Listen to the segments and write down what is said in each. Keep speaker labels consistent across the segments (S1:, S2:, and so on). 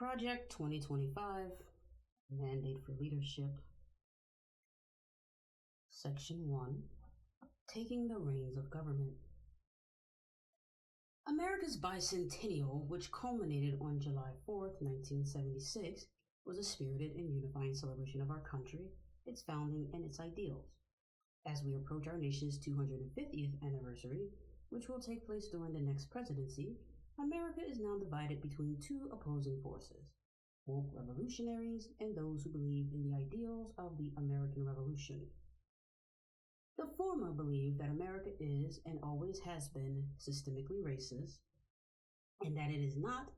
S1: Project 2025, Mandate for Leadership. Section 1, Taking the Reins of Government. America's bicentennial, which culminated on July 4th, 1976, was a spirited and unifying celebration of our country, its founding, and its ideals. As we approach our nation's 250th anniversary, which will take place during the next presidency, America is now divided between two opposing forces, woke revolutionaries and those who believe in the ideals of the American Revolution. The former believe that America is and always has been systemically racist, and that it is not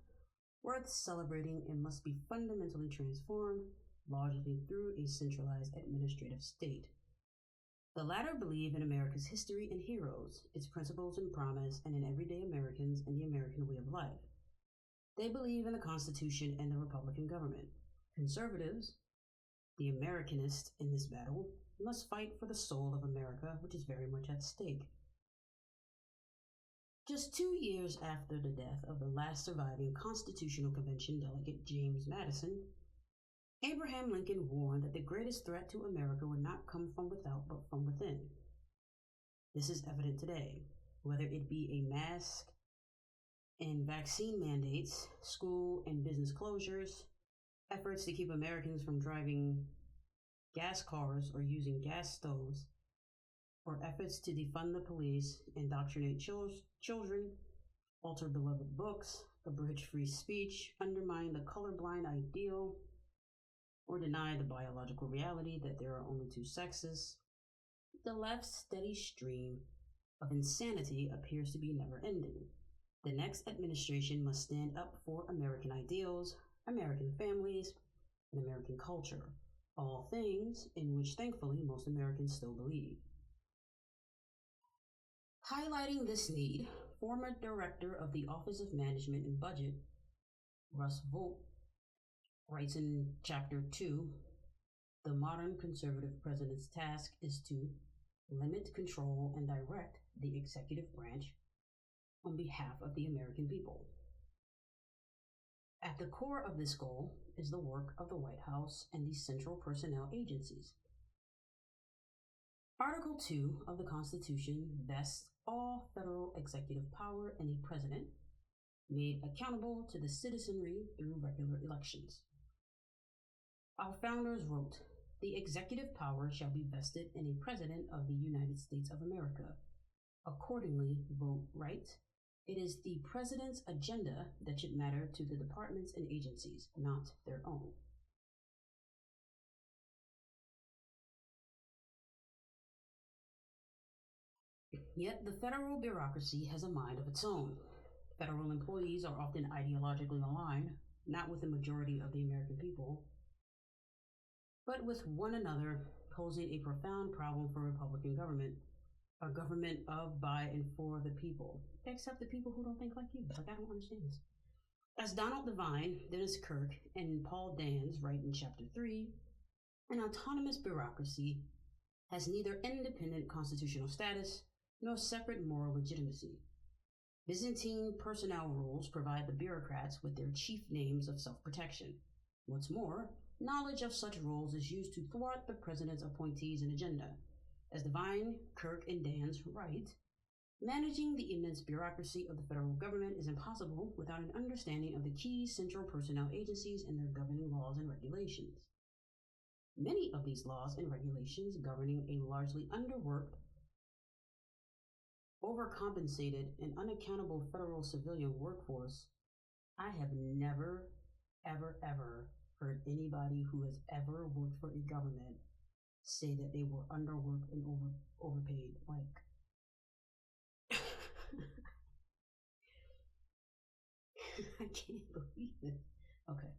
S1: worth celebrating and must be fundamentally transformed, largely through a centralized administrative state. The latter believe in America's history and heroes, its principles and promise, and in everyday Americans and the American way of life. They believe in the Constitution and the Republican government. Conservatives, the Americanists in this battle, must fight for the soul of America, which is very much at stake. Just 2 years after the death of the last surviving Constitutional Convention delegate James Madison, Abraham Lincoln warned that the greatest threat to America would not come from without but from within. This is evident today, whether it be a mask and vaccine mandates, school and business closures, efforts to keep Americans from driving gas cars or using gas stoves, or efforts to defund the police, indoctrinate children, alter beloved books, abridge free speech, undermine the colorblind ideal, or deny the biological reality that there are only two sexes. The left's steady stream of insanity appears to be never-ending. The next administration must stand up for American ideals, American families, and American culture, all things in which thankfully most Americans still believe. Highlighting this need, former director of the Office of Management and Budget, Russ Vought, writes in Chapter 2, the modern conservative president's task is to limit, control, and direct the executive branch on behalf of the American people. At the core of this goal is the work of the White House and the central personnel agencies. Article 2 of the Constitution vests all federal executive power in a president, made accountable to the citizenry through regular elections. Our founders wrote, "The executive power shall be vested in a President of the United States of America." Accordingly, Vought writes, "It is the President's agenda that should matter to the departments and agencies, not their own." Yet the federal bureaucracy has a mind of its own. Federal employees are often ideologically aligned, not with the majority of the American people, but with one another, posing a profound problem for Republican government, a government of, by, and for the people, except the people who don't think like you. Like, I don't understand this. As Donald Devine, Dennis Kirk, and Paul Dans write in Chapter 3, an autonomous bureaucracy has neither independent constitutional status nor separate moral legitimacy. Byzantine personnel rules provide the bureaucrats with their chief names of self-protection. What's more, knowledge of such rules is used to thwart the president's appointees and agenda. As Devine, Kirk, and Dans write, managing the immense bureaucracy of the federal government is impossible without an understanding of the key central personnel agencies and their governing laws and regulations. Many of these laws and regulations governing a largely underworked, overcompensated, and unaccountable federal civilian workforce, I have never, ever heard anybody who has ever worked for a government say that they were underworked and overpaid. Like, I can't believe it. Okay,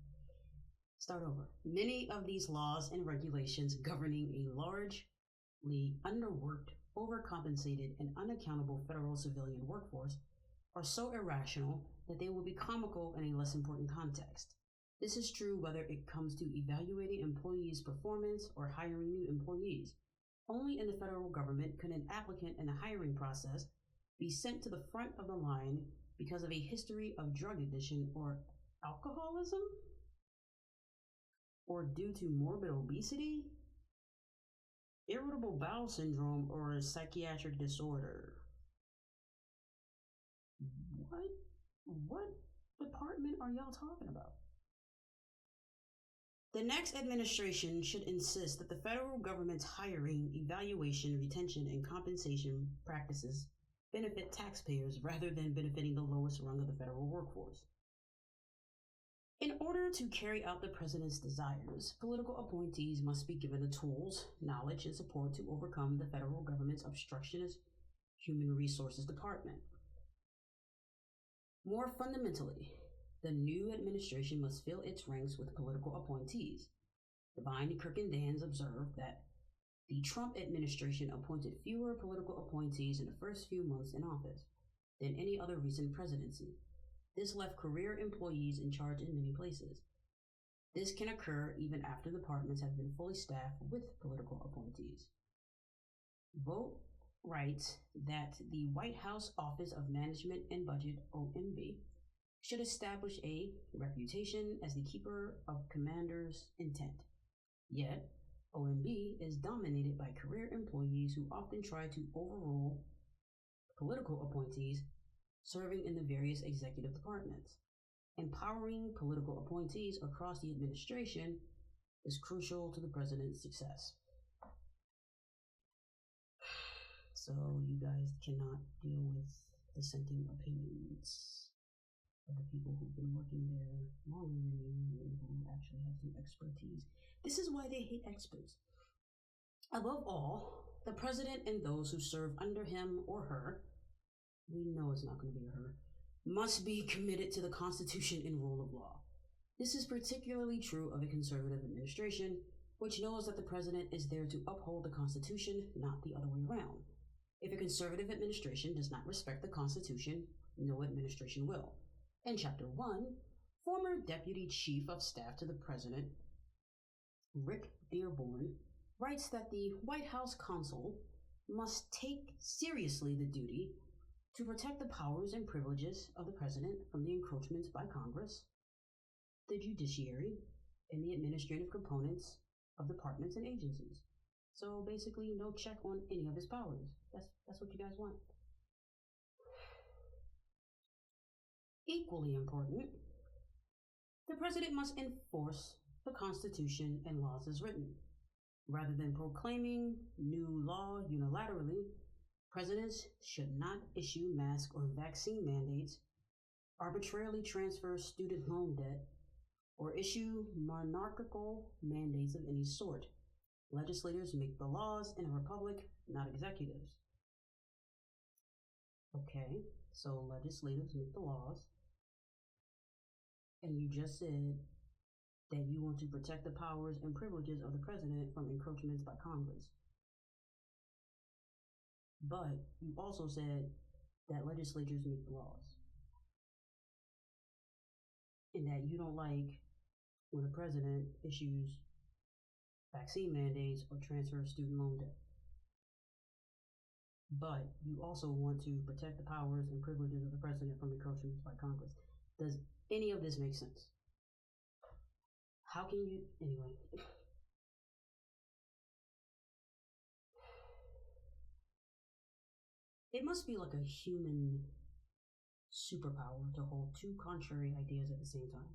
S1: start over. Many of these laws and regulations governing a largely underworked, overcompensated, and unaccountable federal civilian workforce are so irrational that they will be comical in a less important context. This is true whether it comes to evaluating employees' performance or hiring new employees. Only in the federal government can an applicant in the hiring process be sent to the front of the line because of a history of drug addiction or alcoholism. or due to morbid obesity, irritable bowel syndrome, or a psychiatric disorder. What? What department are y'all talking about? The next administration should insist that the federal government's hiring, evaluation, retention, and compensation practices benefit taxpayers rather than benefiting the lowest rung of the federal workforce. In order to carry out the president's desires, political appointees must be given the tools, knowledge, and support to overcome the federal government's obstructionist Human Resources Department. More fundamentally, the new administration must fill its ranks with political appointees. Devine, Kirk, and Dans observed that the Trump administration appointed fewer political appointees in the first few months in office than any other recent presidency. This left career employees in charge in many places. This can occur even after departments have been fully staffed with political appointees. Vogt writes that the White House Office of Management and Budget, OMB, should establish a reputation as the keeper of commanders' intent. Yet, OMB is dominated by career employees who often try to overrule political appointees serving in the various executive departments. Empowering political appointees across the administration is crucial to the president's success. So you guys cannot deal with dissenting opinions of the people who've been working there longer than you and who actually have some expertise. This is why they hate experts. Above all, the president and those who serve under him or her, we know it's not going to be her, must be committed to the Constitution and rule of law. This is particularly true of a conservative administration, which knows that the president is there to uphold the Constitution, not the other way around. If a conservative administration does not respect the Constitution, no administration will. In Chapter 1, former Deputy Chief of Staff to the President, Rick Dearborn, writes that the White House counsel must take seriously the duty to protect the powers and privileges of the president from the encroachments by Congress, the judiciary, and the administrative components of departments and agencies. So basically, no check on any of his powers. That's what you guys want. Equally important, the president must enforce the Constitution and laws as written. Rather than proclaiming new law unilaterally, presidents should not issue mask or vaccine mandates, arbitrarily transfer student loan debt, or issue monarchical mandates of any sort. Legislators make the laws in a republic, not executives. Okay, so legislators make the laws, and you just said that you want to protect the powers and privileges of the president from encroachments by Congress. But you also said that legislatures make the laws, and that you don't like when a president issues vaccine mandates or transfers student loan debt. But you also want to protect the powers and privileges of the president from encroachments by Congress. Does any of this make sense? How can you, anyway? It must be like a human superpower to hold two contrary ideas at the same time.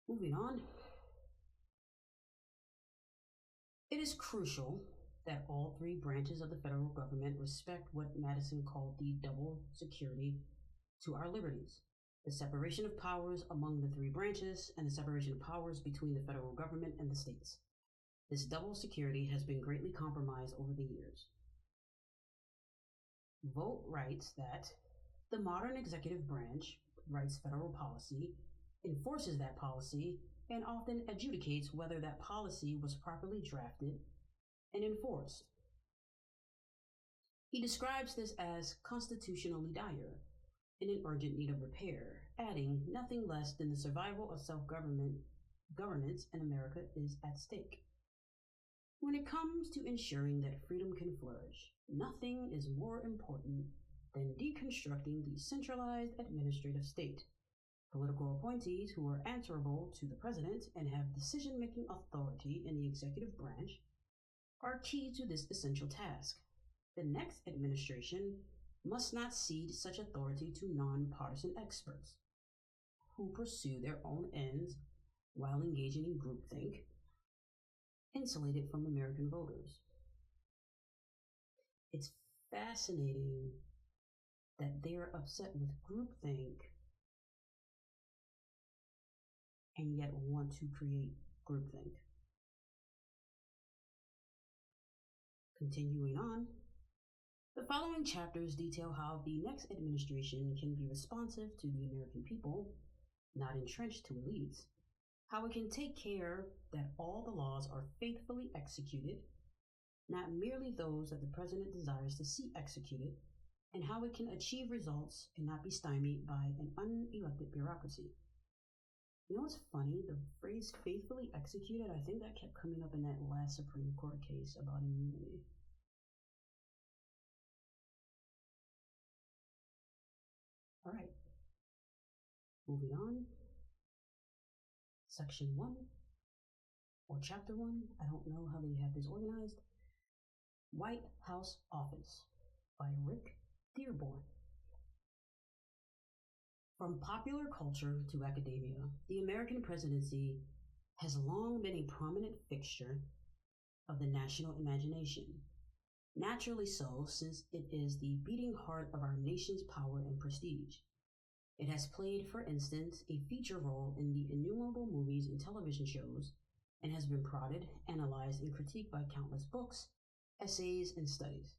S1: Moving on. It is crucial that all three branches of the federal government respect what Madison called the double security to our liberties: the separation of powers among the three branches and the separation of powers between the federal government and the states. This double security has been greatly compromised over the years. Vogt writes that the modern executive branch writes federal policy, enforces that policy, and often adjudicates whether that policy was properly drafted and enforced. He describes this as constitutionally dire and in urgent need of repair, adding nothing less than the survival of self-governance in America is at stake. When it comes to ensuring that freedom can flourish, nothing is more important than deconstructing the centralized administrative state, Political appointees who are answerable to the president and have decision-making authority in the executive branch are key to this essential task. The next administration must not cede such authority to nonpartisan experts who pursue their own ends while engaging in groupthink, insulated from American voters. It's fascinating that they are upset with groupthink and yet want to create groupthink. Continuing on, the following chapters detail how the next administration can be responsive to the American people, not entrenched to elites, how it can take care that all the laws are faithfully executed, not merely those that the president desires to see executed, and how it can achieve results and not be stymied by an unelected bureaucracy. You know what's funny? The phrase faithfully executed, I think that kept coming up in that last Supreme Court case about immunity. All right. Moving on. Section 1, or Chapter 1, I don't know how they have this organized. White House Office by Rick Dearborn. From popular culture to academia, the American presidency has long been a prominent fixture of the national imagination. Naturally so, since it is the beating heart of our nation's power and prestige. It has played, for instance, a feature role in the innumerable movies and television shows, and has been prodded, analyzed, and critiqued by countless books, essays, and studies.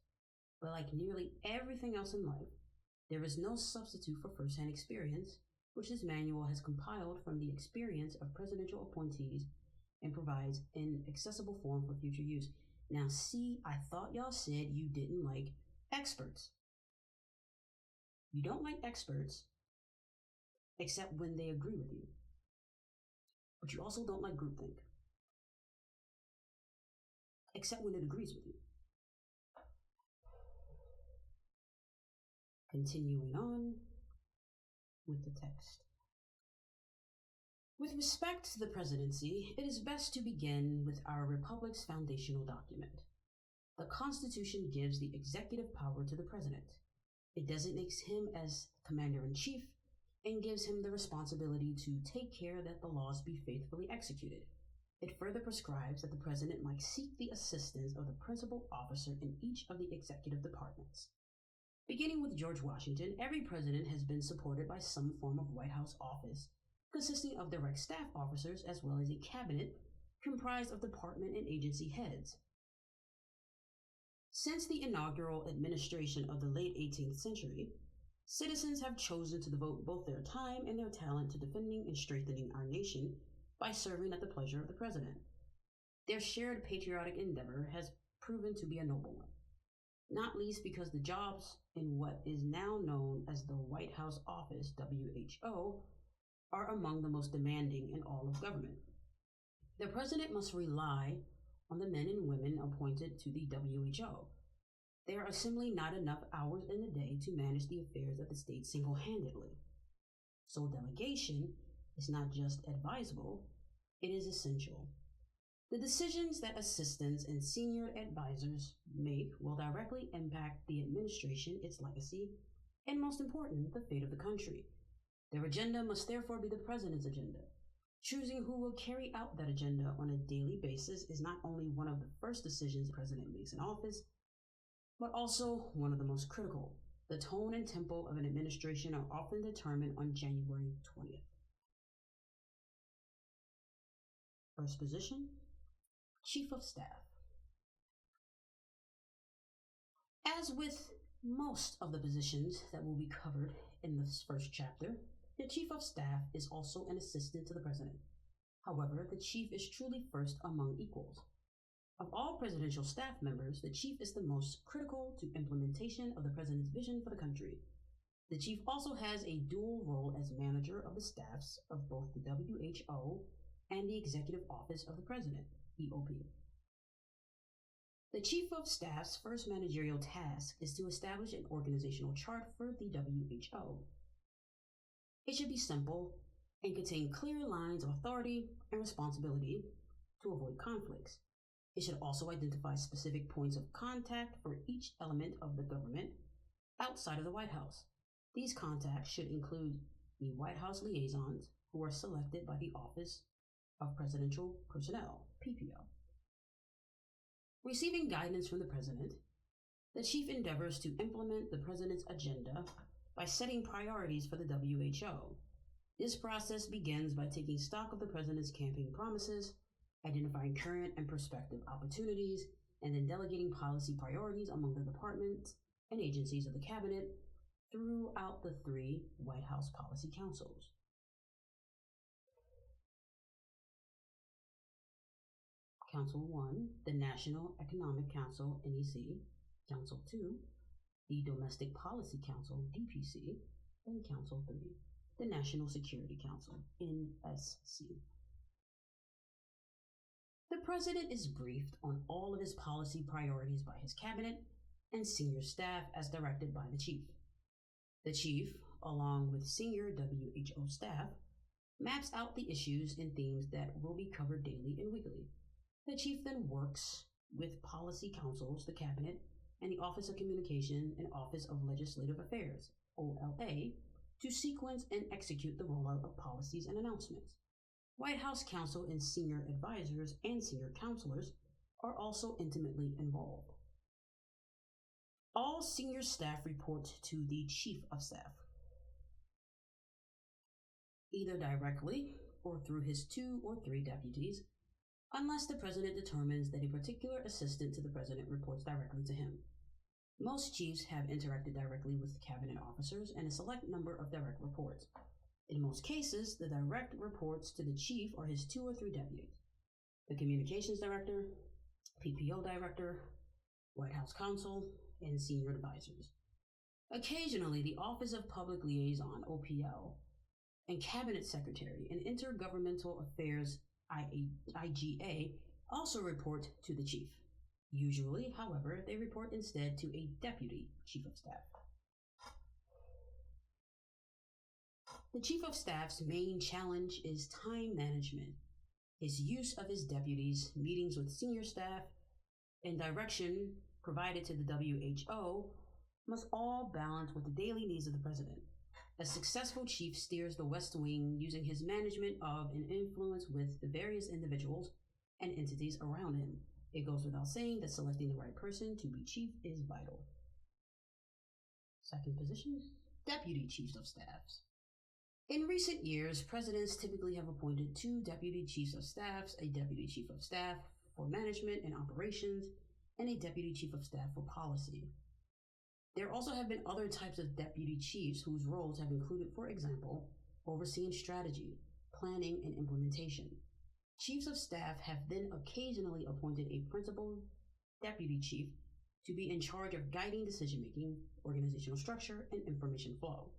S1: But like nearly everything else in life, there is no substitute for first-hand experience, which this manual has compiled from the experience of presidential appointees and provides in accessible form for future use. Now see, I thought y'all said you didn't like experts. You don't like experts, except when they agree with you. But you also don't like groupthink, except when it agrees with you. Continuing on with the text. With respect to the presidency, it is best to begin with our republic's foundational document. The Constitution gives the executive power to the president. It designates him as commander-in-chief and gives him the responsibility to take care that the laws be faithfully executed. It further prescribes that the president might seek the assistance of the principal officer in each of the executive departments. Beginning with George Washington, every president has been supported by some form of White House office, consisting of direct staff officers as well as a cabinet comprised of department and agency heads. Since the inaugural administration of the late 18th century, citizens have chosen to devote both their time and their talent to defending and strengthening our nation by serving at the pleasure of the president. Their shared patriotic endeavor has proven to be a noble one, not least because the jobs in what is now known as the White House Office, WHO, are among the most demanding in all of government. The president must rely on the men and women appointed to the WHO. There are simply not enough hours in the day to manage the affairs of the state single-handedly. So delegation is not just advisable, it is essential. The decisions that assistants and senior advisors make will directly impact the administration, its legacy, and most important, the fate of the country. Their agenda must therefore be the president's agenda. Choosing who will carry out that agenda on a daily basis is not only one of the first decisions the president makes in office, but also one of the most critical. The tone and tempo of an administration are often determined on January 20th. First position, Chief of Staff. As with most of the positions that will be covered in this first chapter, the Chief of Staff is also an assistant to the president. However, the chief is truly first among equals. Of all presidential staff members, the chief is the most critical to implementation of the president's vision for the country. The chief also has a dual role as manager of the staffs of both the WHO and the Executive Office of the President, EOP. The Chief of Staff's first managerial task is to establish an organizational chart for the WHO. It should be simple and contain clear lines of authority and responsibility to avoid conflicts. It should also identify specific points of contact for each element of the government outside of the White House. These contacts should include the White House liaisons, who are selected by the Office of Presidential Personnel, PPO. Receiving guidance from the President, the chief endeavors to implement the President's agenda by setting priorities for the WHO. This process begins by taking stock of the President's campaign promises, identifying current and prospective opportunities, and then delegating policy priorities among the departments and agencies of the Cabinet throughout the 3 White House Policy Councils. Council 1, the National Economic Council, NEC. Council 2, the Domestic Policy Council, DPC. And Council 3, the National Security Council, NSC. The President is briefed on all of his policy priorities by his cabinet and senior staff as directed by the Chief. The Chief, along with senior WHO staff, maps out the issues and themes that will be covered daily and weekly. The Chief then works with policy councils, the Cabinet, and the Office of Communication and Office of Legislative Affairs, OLA, to sequence and execute the rollout of policies and announcements. White House counsel and senior advisors and senior counselors are also intimately involved. All senior staff report to the Chief of Staff, either directly or through his 2 or 3 deputies, unless the President determines that a particular assistant to the President reports directly to him. Most chiefs have interacted directly with cabinet officers and a select number of direct reports. In most cases, the direct reports to the Chief are his 2 or 3 deputies, the Communications Director, PPO Director, White House Counsel, and senior advisors. Occasionally, the Office of Public Liaison, OPL, and Cabinet Secretary and Intergovernmental Affairs, IGA, also report to the Chief. Usually, however, they report instead to a Deputy Chief of Staff. The Chief of Staff's main challenge is time management. His use of his deputies, meetings with senior staff, and direction provided to the WHO must all balance with the daily needs of the President. A successful chief steers the West Wing using his management of and influence with the various individuals and entities around him. It goes without saying that selecting the right person to be chief is vital. Second position, Deputy Chiefs of Staffs. In recent years, presidents typically have appointed 2 Deputy Chiefs of Staffs, a Deputy Chief of Staff for Management and Operations, and a Deputy Chief of Staff for Policy. There also have been other types of deputy chiefs whose roles have included, for example, overseeing strategy, planning, and implementation. Chiefs of staff have then occasionally appointed a principal deputy chief to be in charge of guiding decision-making, organizational structure, and information flow.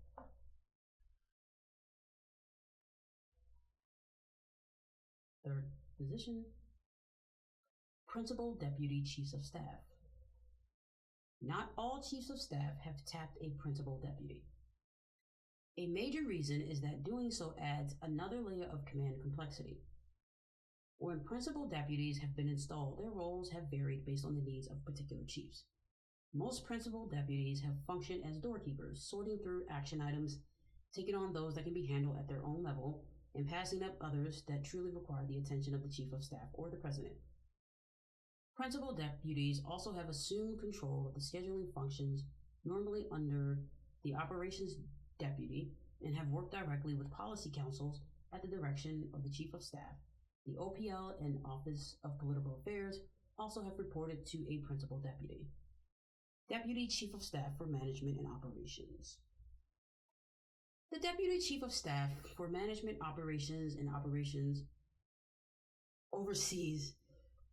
S1: Third position, principal deputy chiefs of staff. Not all chiefs of staff have tapped a principal deputy. A major reason is that doing so adds another layer of command complexity. When principal deputies have been installed, their roles have varied based on the needs of particular chiefs. Most principal deputies have functioned as doorkeepers, sorting through action items, taking on those that can be handled at their own level, and passing up others that truly require the attention of the Chief of Staff or the President. Principal deputies also have assumed control of the scheduling functions normally under the Operations Deputy and have worked directly with policy councils at the direction of the Chief of Staff. The OPL and Office of Political Affairs also have reported to a principal deputy. Deputy Chief of Staff for Management and Operations. The Deputy Chief of Staff for Management, Operations, and Operations oversees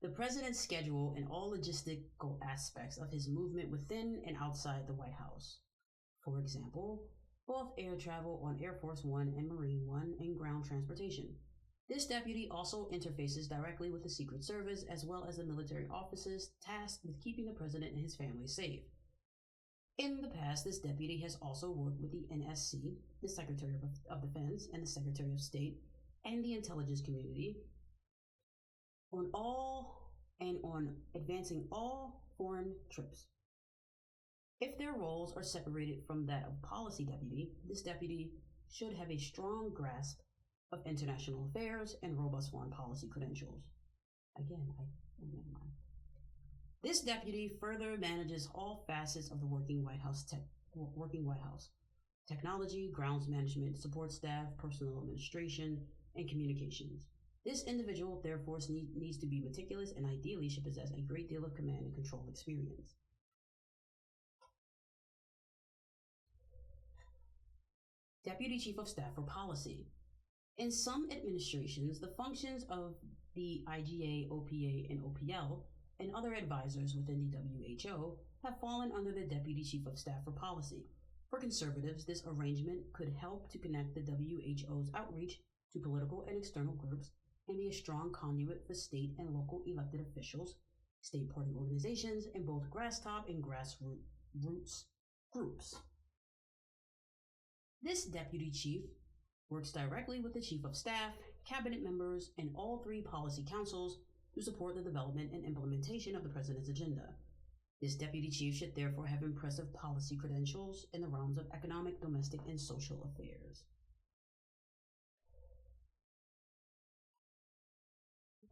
S1: the President's schedule and all logistical aspects of his movement within and outside the White House. For example, both air travel on Air Force One and Marine One and ground transportation. This deputy also interfaces directly with the Secret Service as well as the military offices tasked with keeping the President and his family safe. In the past, this deputy has also worked with the NSC, the Secretary of Defense, and the Secretary of State, and the intelligence community on advancing all foreign trips. If their roles are separated from that of policy deputy, this deputy should have a strong grasp of international affairs and robust foreign policy credentials. Never mind. This deputy further manages all facets of the working White House. Technology, grounds management, support staff, personnel administration, and communications. This individual, therefore, needs to be meticulous and ideally should possess a great deal of command and control experience. Deputy Chief of Staff for Policy. In some administrations, the functions of the IGA, OPA, and OPL, and other advisors within the WHO have fallen under the Deputy Chief of Staff for Policy. For conservatives, this arrangement could help to connect the WHO's outreach to political and external groups and be a strong conduit for state and local elected officials, state party organizations, and both grass-top and grassroots groups. This deputy chief works directly with the chief of staff, cabinet members, and all three policy councils to support the development and implementation of the president's agenda. This deputy chief should therefore have impressive policy credentials in the realms of economic, domestic, and social affairs.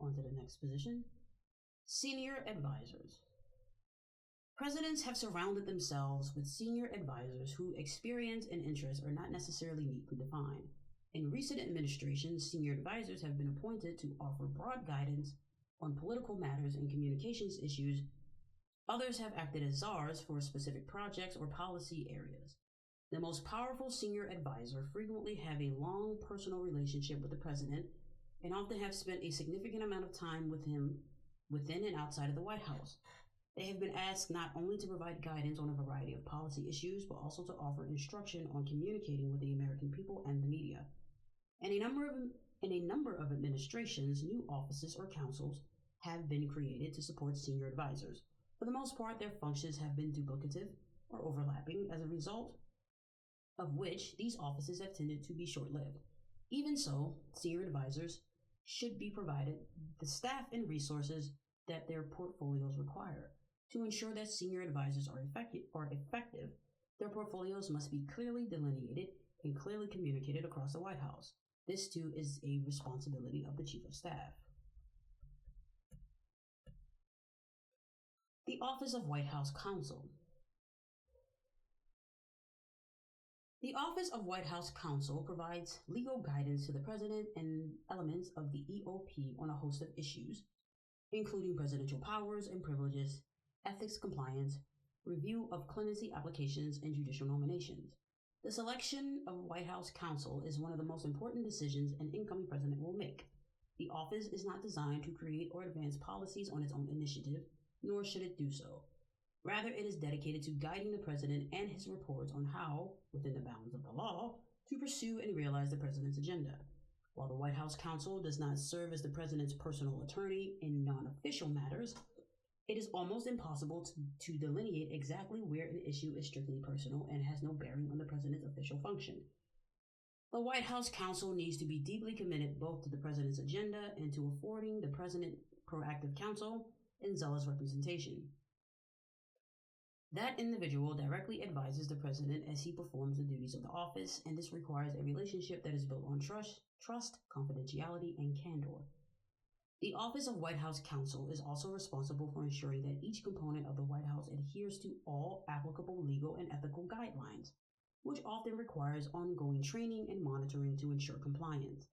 S1: On to the next position. Senior advisors. Presidents have surrounded themselves with senior advisors whose experience and interests are not necessarily neatly defined. In recent administrations, senior advisors have been appointed to offer broad guidance on political matters and communications issues. Others have acted as czars for specific projects or policy areas. The most powerful senior advisor frequently have a long personal relationship with the president and often have spent a significant amount of time with him within and outside of the White House. They have been asked not only to provide guidance on a variety of policy issues, but also to offer instruction on communicating with the American people and the media. In a number of administrations, new offices or councils have been created to support senior advisors. For the most part, their functions have been duplicative or overlapping, as a result of which these offices have tended to be short-lived. Even so, senior advisors should be provided the staff and resources that their portfolios require. To ensure that senior advisors are effective, their portfolios must be clearly delineated and clearly communicated across the White House. This, too, is a responsibility of the Chief of Staff. The Office of White House Counsel. The Office of White House Counsel provides legal guidance to the President and elements of the EOP on a host of issues, including presidential powers and privileges, ethics compliance, review of clemency applications, and judicial nominations. The selection of White House counsel is one of the most important decisions an incoming president will make. The office is not designed to create or advance policies on its own initiative, nor should it do so. Rather, it is dedicated to guiding the president and his reports on how, within the bounds of the law, to pursue and realize the president's agenda. While the White House counsel does not serve as the president's personal attorney in non-official matters, it is almost impossible to delineate exactly where an issue is strictly personal and has no bearing on the president's official function. The White House counsel needs to be deeply committed both to the president's agenda and to affording the president proactive counsel and zealous representation. That individual directly advises the president as he performs the duties of the office, and this requires a relationship that is built on trust, confidentiality, and candor. The Office of White House Counsel is also responsible for ensuring that each component of the White House adheres to all applicable legal and ethical guidelines, which often requires ongoing training and monitoring to ensure compliance.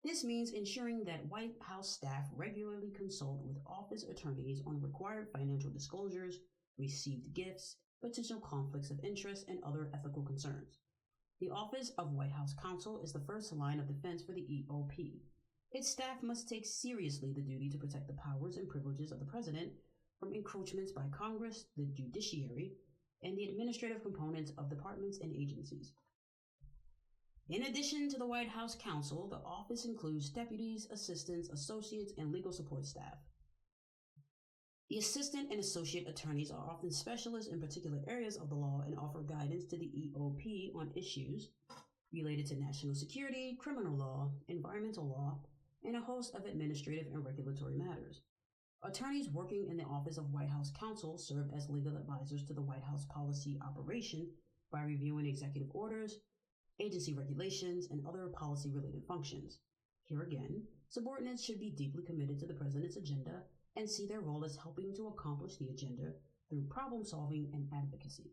S1: This means ensuring that White House staff regularly consult with office attorneys on required financial disclosures, received gifts, potential conflicts of interest, and other ethical concerns. The Office of White House Counsel is the first line of defense for the EOP. Its staff must take seriously the duty to protect the powers and privileges of the president from encroachments by Congress, the judiciary, and the administrative components of departments and agencies. In addition to the White House counsel, the office includes deputies, assistants, associates, and legal support staff. The assistant and associate attorneys are often specialists in particular areas of the law and offer guidance to the EOP on issues related to national security, criminal law, environmental law, and a host of administrative and regulatory matters. Attorneys working in the Office of White House Counsel serve as legal advisors to the White House policy operation by reviewing executive orders, agency regulations, and other policy-related functions. Here again, subordinates should be deeply committed to the president's agenda and see their role as helping to accomplish the agenda through problem-solving and advocacy.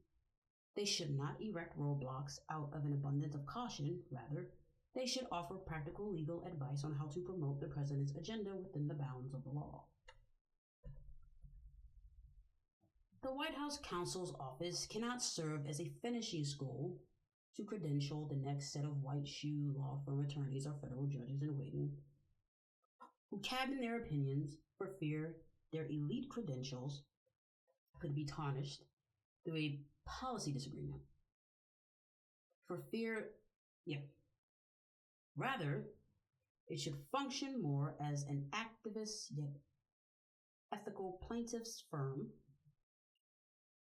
S1: They should not erect roadblocks out of an abundance of caution. Rather, they should offer practical legal advice on how to promote the president's agenda within the bounds of the law. The White House Counsel's office cannot serve as a finishing school to credential the next set of white shoe law firm attorneys or federal judges in waiting who cabin their opinions for fear their elite credentials could be tarnished through a policy disagreement. Rather, it should function more as an activist yet ethical plaintiff's firm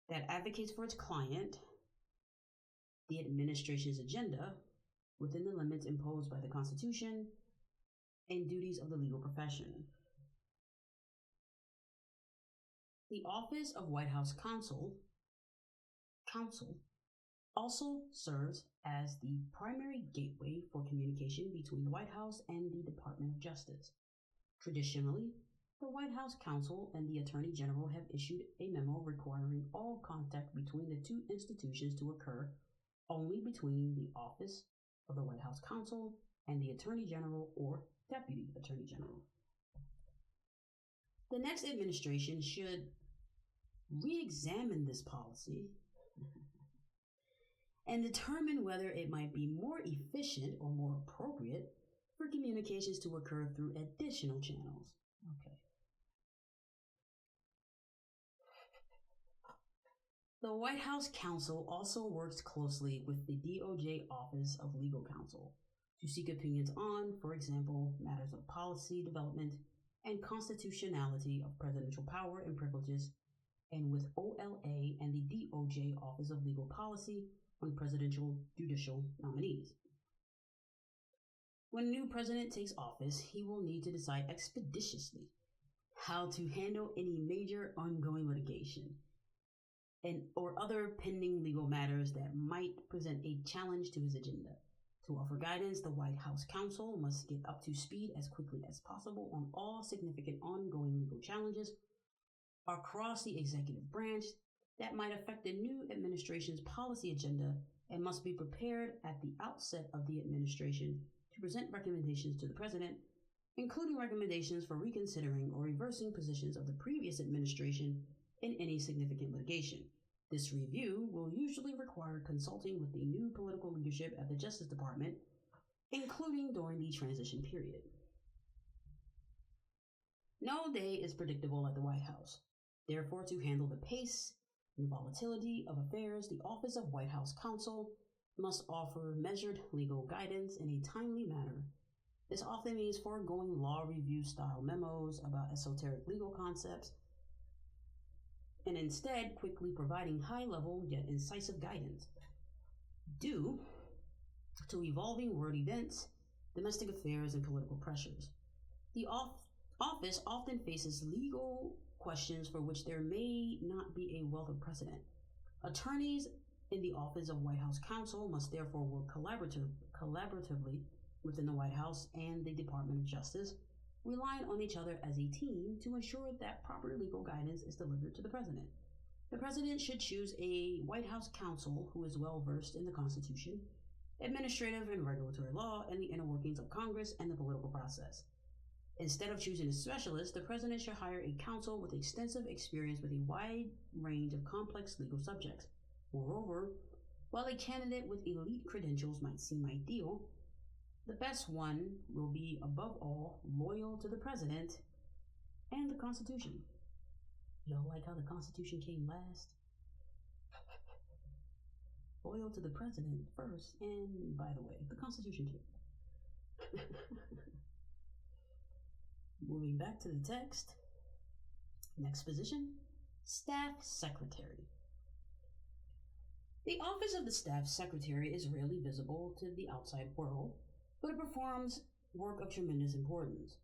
S1: that advocates for its client, the administration's agenda, within the limits imposed by the Constitution and duties of the legal profession. The Office of White House Counsel also serves as the primary gateway for communication between the White House and the Department of Justice. Traditionally, the White House Counsel and the Attorney General have issued a memo requiring all contact between the two institutions to occur only between the Office of the White House Counsel and the Attorney General or Deputy Attorney General. The next administration should re-examine this policy and determine whether it might be more efficient or more appropriate for communications to occur through additional channels. Okay. The White House Counsel also works closely with the DOJ Office of Legal Counsel to seek opinions on, for example, matters of policy development and constitutionality of presidential power and privileges, and with OLA and the DOJ Office of Legal Policy on presidential judicial nominees. When a new president takes office, he will need to decide expeditiously how to handle any major ongoing litigation or other pending legal matters that might present a challenge to his agenda. To offer guidance, the White House Counsel must get up to speed as quickly as possible on all significant ongoing legal challenges across the executive branch that might affect the new administration's policy agenda and must be prepared at the outset of the administration to present recommendations to the president, including recommendations for reconsidering or reversing positions of the previous administration in any significant litigation. This review will usually require consulting with the new political leadership at the Justice Department, including during the transition period. No day is predictable at the White House. Therefore, to handle the pace and volatility of affairs, the Office of White House Counsel must offer measured legal guidance in a timely manner. This often means foregoing law review style memos about esoteric legal concepts and instead quickly providing high-level yet incisive guidance. Due to evolving world events, domestic affairs, and political pressures, the office often faces legal questions for which there may not be a wealth of precedent. Attorneys in the Office of White House Counsel must therefore work collaboratively within the White House and the Department of Justice, relying on each other as a team to ensure that proper legal guidance is delivered to the president. The president should choose a White House counsel who is well versed in the Constitution, administrative and regulatory law, and the inner workings of Congress and the political process. Instead of choosing a specialist, the president should hire a counsel with extensive experience with a wide range of complex legal subjects. Moreover, while a candidate with elite credentials might seem ideal, the best one will be, above all, loyal to the president and the Constitution. Y'all like how the Constitution came last? Loyal to the president first, and by the way, the Constitution too. Moving back to the text, Next position, Staff Secretary. The office of the Staff Secretary is rarely visible to the outside world, but it performs work of tremendous importance.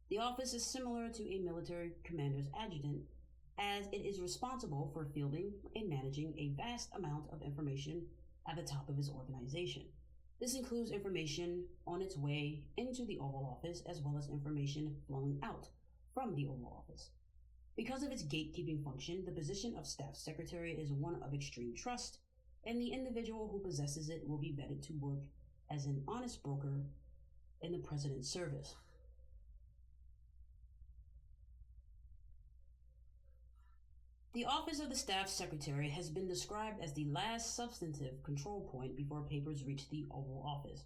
S1: The office is similar to a military commander's adjutant, as it is responsible for fielding and managing a vast amount of information at the top of his organization. This includes information on its way into the Oval Office as well as information flowing out from the Oval Office. Because of its gatekeeping function, the position of Staff Secretary is one of extreme trust, and the individual who possesses it will be vetted to work as an honest broker in the President's service. The office of the Staff Secretary has been described as the last substantive control point before papers reach the Oval Office.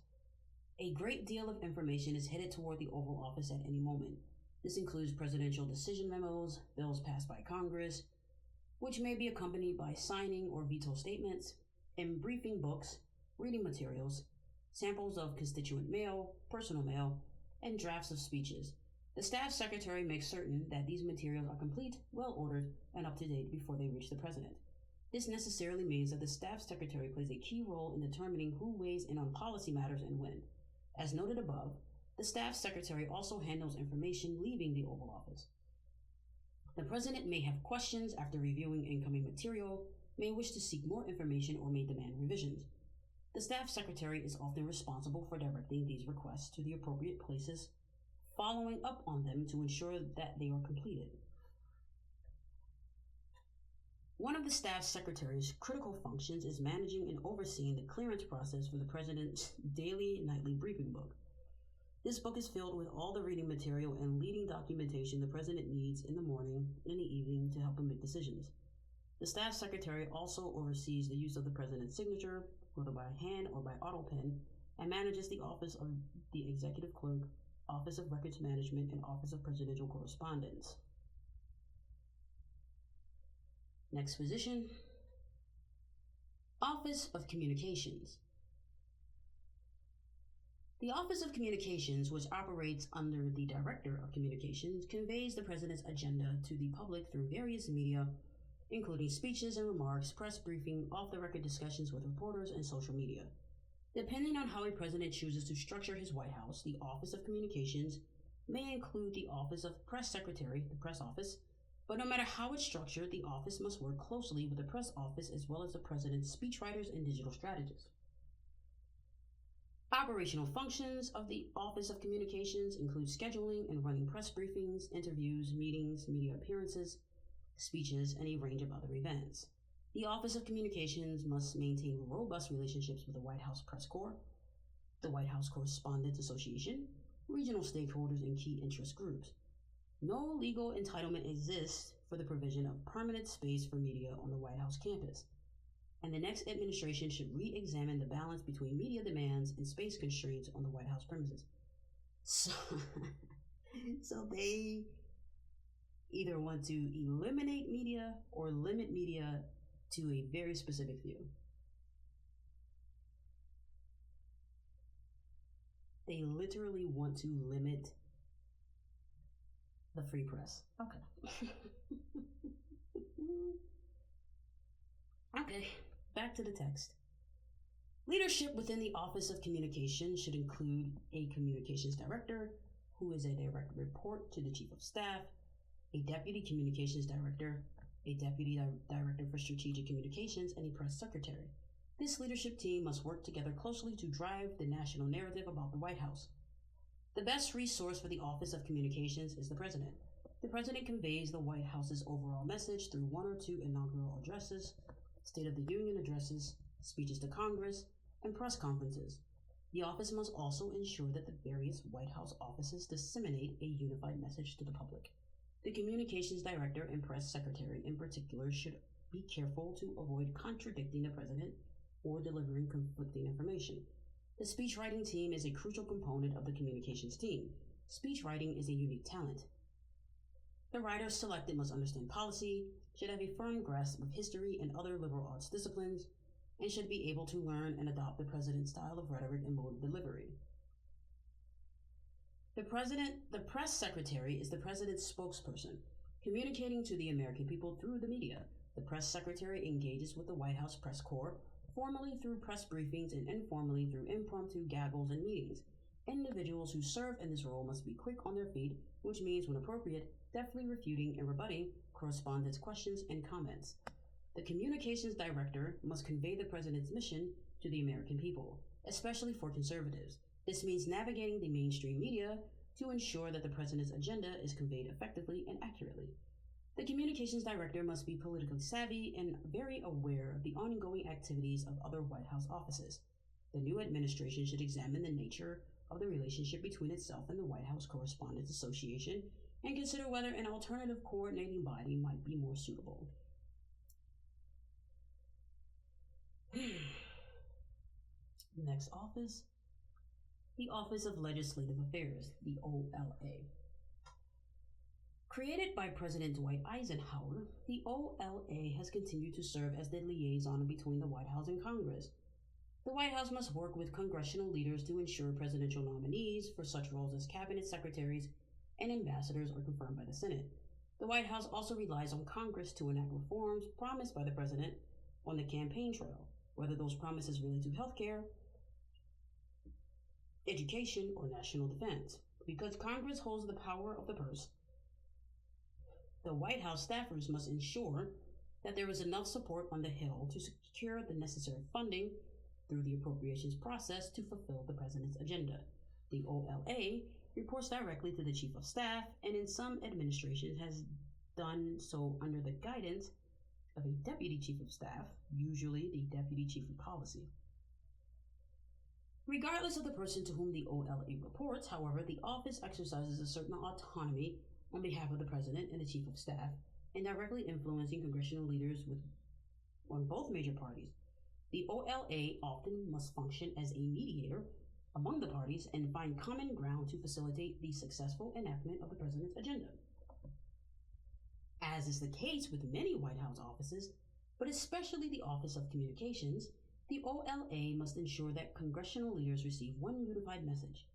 S1: A great deal of information is headed toward the Oval Office at any moment. This includes presidential decision memos, bills passed by Congress, which may be accompanied by signing or veto statements, and briefing books, reading materials, samples of constituent mail, personal mail, and drafts of speeches. The Staff Secretary makes certain that these materials are complete, well-ordered, and up-to-date before they reach the President. This necessarily means that the Staff Secretary plays a key role in determining who weighs in on policy matters and when. As noted above, the Staff Secretary also handles information leaving the Oval Office. The President may have questions after reviewing incoming material, may wish to seek more information, or may demand revisions. The Staff Secretary is often responsible for directing these requests to the appropriate places, following up on them to ensure that they are completed. One of the Staff Secretary's critical functions is managing and overseeing the clearance process for the President's daily nightly briefing book. This book is filled with all the reading material and leading documentation the President needs in the morning and in the evening to help him make decisions. The Staff Secretary also oversees the use of the President's signature, whether by hand or by auto pen, and manages the Office of the Executive Clerk, Office of Records Management, and Office of Presidential Correspondence. Next position, Office of Communications. The Office of Communications, which operates under the Director of Communications, conveys the President's agenda to the public through various media, including speeches and remarks, press briefing, off-the-record discussions with reporters, and social media. Depending on how a president chooses to structure his White House, the Office of Communications may include the Office of Press Secretary, the press office, but no matter how it's structured, the office must work closely with the press office as well as the president's speechwriters and digital strategists. Operational functions of the Office of Communications include scheduling and running press briefings, interviews, meetings, media appearances, speeches, and a range of other events. The Office of Communications must maintain robust relationships with the White House Press Corps, the White House Correspondents Association, regional stakeholders, and key interest groups. No legal entitlement exists for the provision of permanent space for media on the White House campus, and the next administration should re-examine the balance between media demands and space constraints on the White House premises. So they either want to eliminate media or limit media to a very specific few. They literally want to limit the free press. Okay. Okay, back to the text. Leadership within the Office of Communications should include a communications director, who is a direct report to the Chief of Staff, a deputy communications director, a deputy director for strategic communications, and a press secretary. This leadership team must work together closely to drive the national narrative about the White House. The best resource for the Office of Communications is the President. The President conveys the White House's overall message through one or two inaugural addresses, State of the Union addresses, speeches to Congress, and press conferences. The office must also ensure that the various White House offices disseminate a unified message to the public. The Communications Director and Press Secretary in particular should be careful to avoid contradicting the President or delivering conflicting information. The speechwriting team is a crucial component of the communications team. Speechwriting is a unique talent. The writers selected must understand policy, should have a firm grasp of history and other liberal arts disciplines, and should be able to learn and adopt the President's style of rhetoric and mode of delivery. The Press Secretary is the President's spokesperson. Communicating to the American people through the media, the press secretary engages with the White House press corps, formally through press briefings and informally through impromptu gaggles and meetings. Individuals who serve in this role must be quick on their feet, which means, when appropriate, deftly refuting and rebutting correspondents' questions and comments. The communications director must convey the president's mission to the American people, especially for conservatives. This means navigating the mainstream media to ensure that the president's agenda is conveyed effectively and accurately. The communications director must be politically savvy and very aware of the ongoing activities of other White House offices. The new administration should examine the nature of the relationship between itself and the White House Correspondents Association and consider whether an alternative coordinating body might be more suitable. Next office, the Office of Legislative Affairs, the OLA. Created by President Dwight Eisenhower, the OLA has continued to serve as the liaison between the White House and Congress. The White House must work with congressional leaders to ensure presidential nominees for such roles as cabinet secretaries and ambassadors are confirmed by the Senate. The White House also relies on Congress to enact reforms promised by the president on the campaign trail, whether those promises relate to health care, education, or national defense. Because Congress holds the power of the purse, the White House staffers must ensure that there is enough support on the Hill to secure the necessary funding through the appropriations process to fulfill the president's agenda. The OLA reports directly to the Chief of Staff, and in some administrations has done so under the guidance of a Deputy Chief of Staff, usually the Deputy Chief of Policy. Regardless of the person to whom the OLA reports, however, the office exercises a certain autonomy on behalf of the President and the Chief of Staff in directly influencing congressional leaders on both major parties. The OLA often must function as a mediator among the parties and find common ground to facilitate the successful enactment of the President's agenda. As is the case with many White House offices, but especially the Office of Communications, the OLA must ensure that congressional leaders receive one unified message.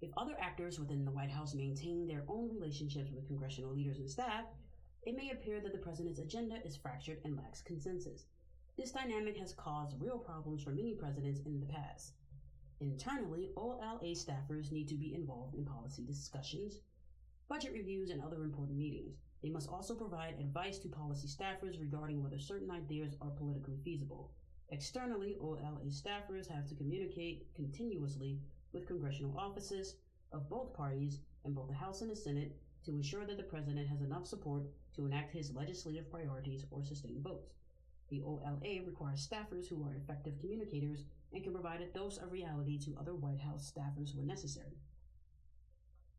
S1: If other actors within the White House maintain their own relationships with congressional leaders and staff, it may appear that the president's agenda is fractured and lacks consensus. This dynamic has caused real problems for many presidents in the past. Internally, OLA staffers need to be involved in policy discussions, budget reviews, and other important meetings. They must also provide advice to policy staffers regarding whether certain ideas are politically feasible. Externally, OLA staffers have to communicate continuously with congressional offices of both parties in both the House and the Senate to ensure that the president has enough support to enact his legislative priorities or sustain votes. The OLA requires staffers who are effective communicators and can provide a dose of reality to other White House staffers when necessary.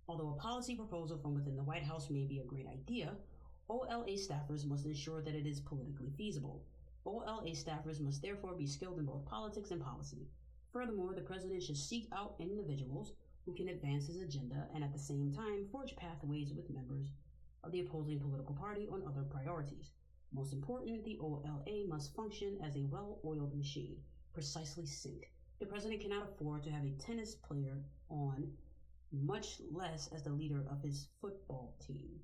S1: Although a policy proposal from within the White House may be a great idea, OLA staffers must ensure that it is politically feasible. OLA staffers must therefore be skilled in both politics and policy. Furthermore, the president should seek out individuals who can advance his agenda and at the same time forge pathways with members of the opposing political party on other priorities. Most important, the OLA must function as a well-oiled machine, precisely synced. The president cannot afford to have a tennis player on, much less as the leader of his football team.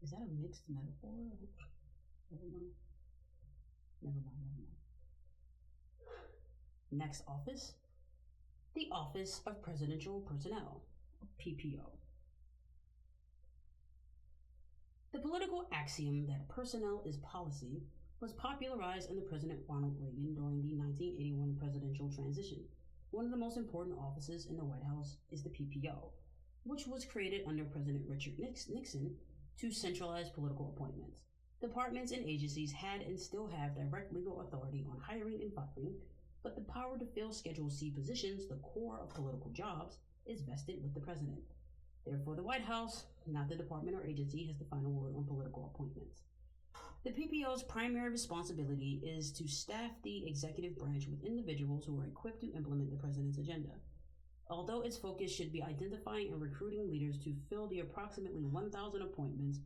S1: Is that a mixed metaphor? Never mind. Next office, the Office of Presidential Personnel, PPO. The political axiom that personnel is policy was popularized under President Ronald Reagan during the 1981 presidential transition. One of the most important offices in the White House is the PPO, which was created under President Richard Nixon to centralize political appointments. Departments and agencies had and still have direct legal authority on hiring and firing, but the power to fill Schedule C positions, the core of political jobs, is vested with the president. Therefore, the White House, not the department or agency, has the final word on political appointments. The PPO's primary responsibility is to staff the executive branch with individuals who are equipped to implement the president's agenda. Although its focus should be identifying and recruiting leaders to fill the approximately 1,000 appointments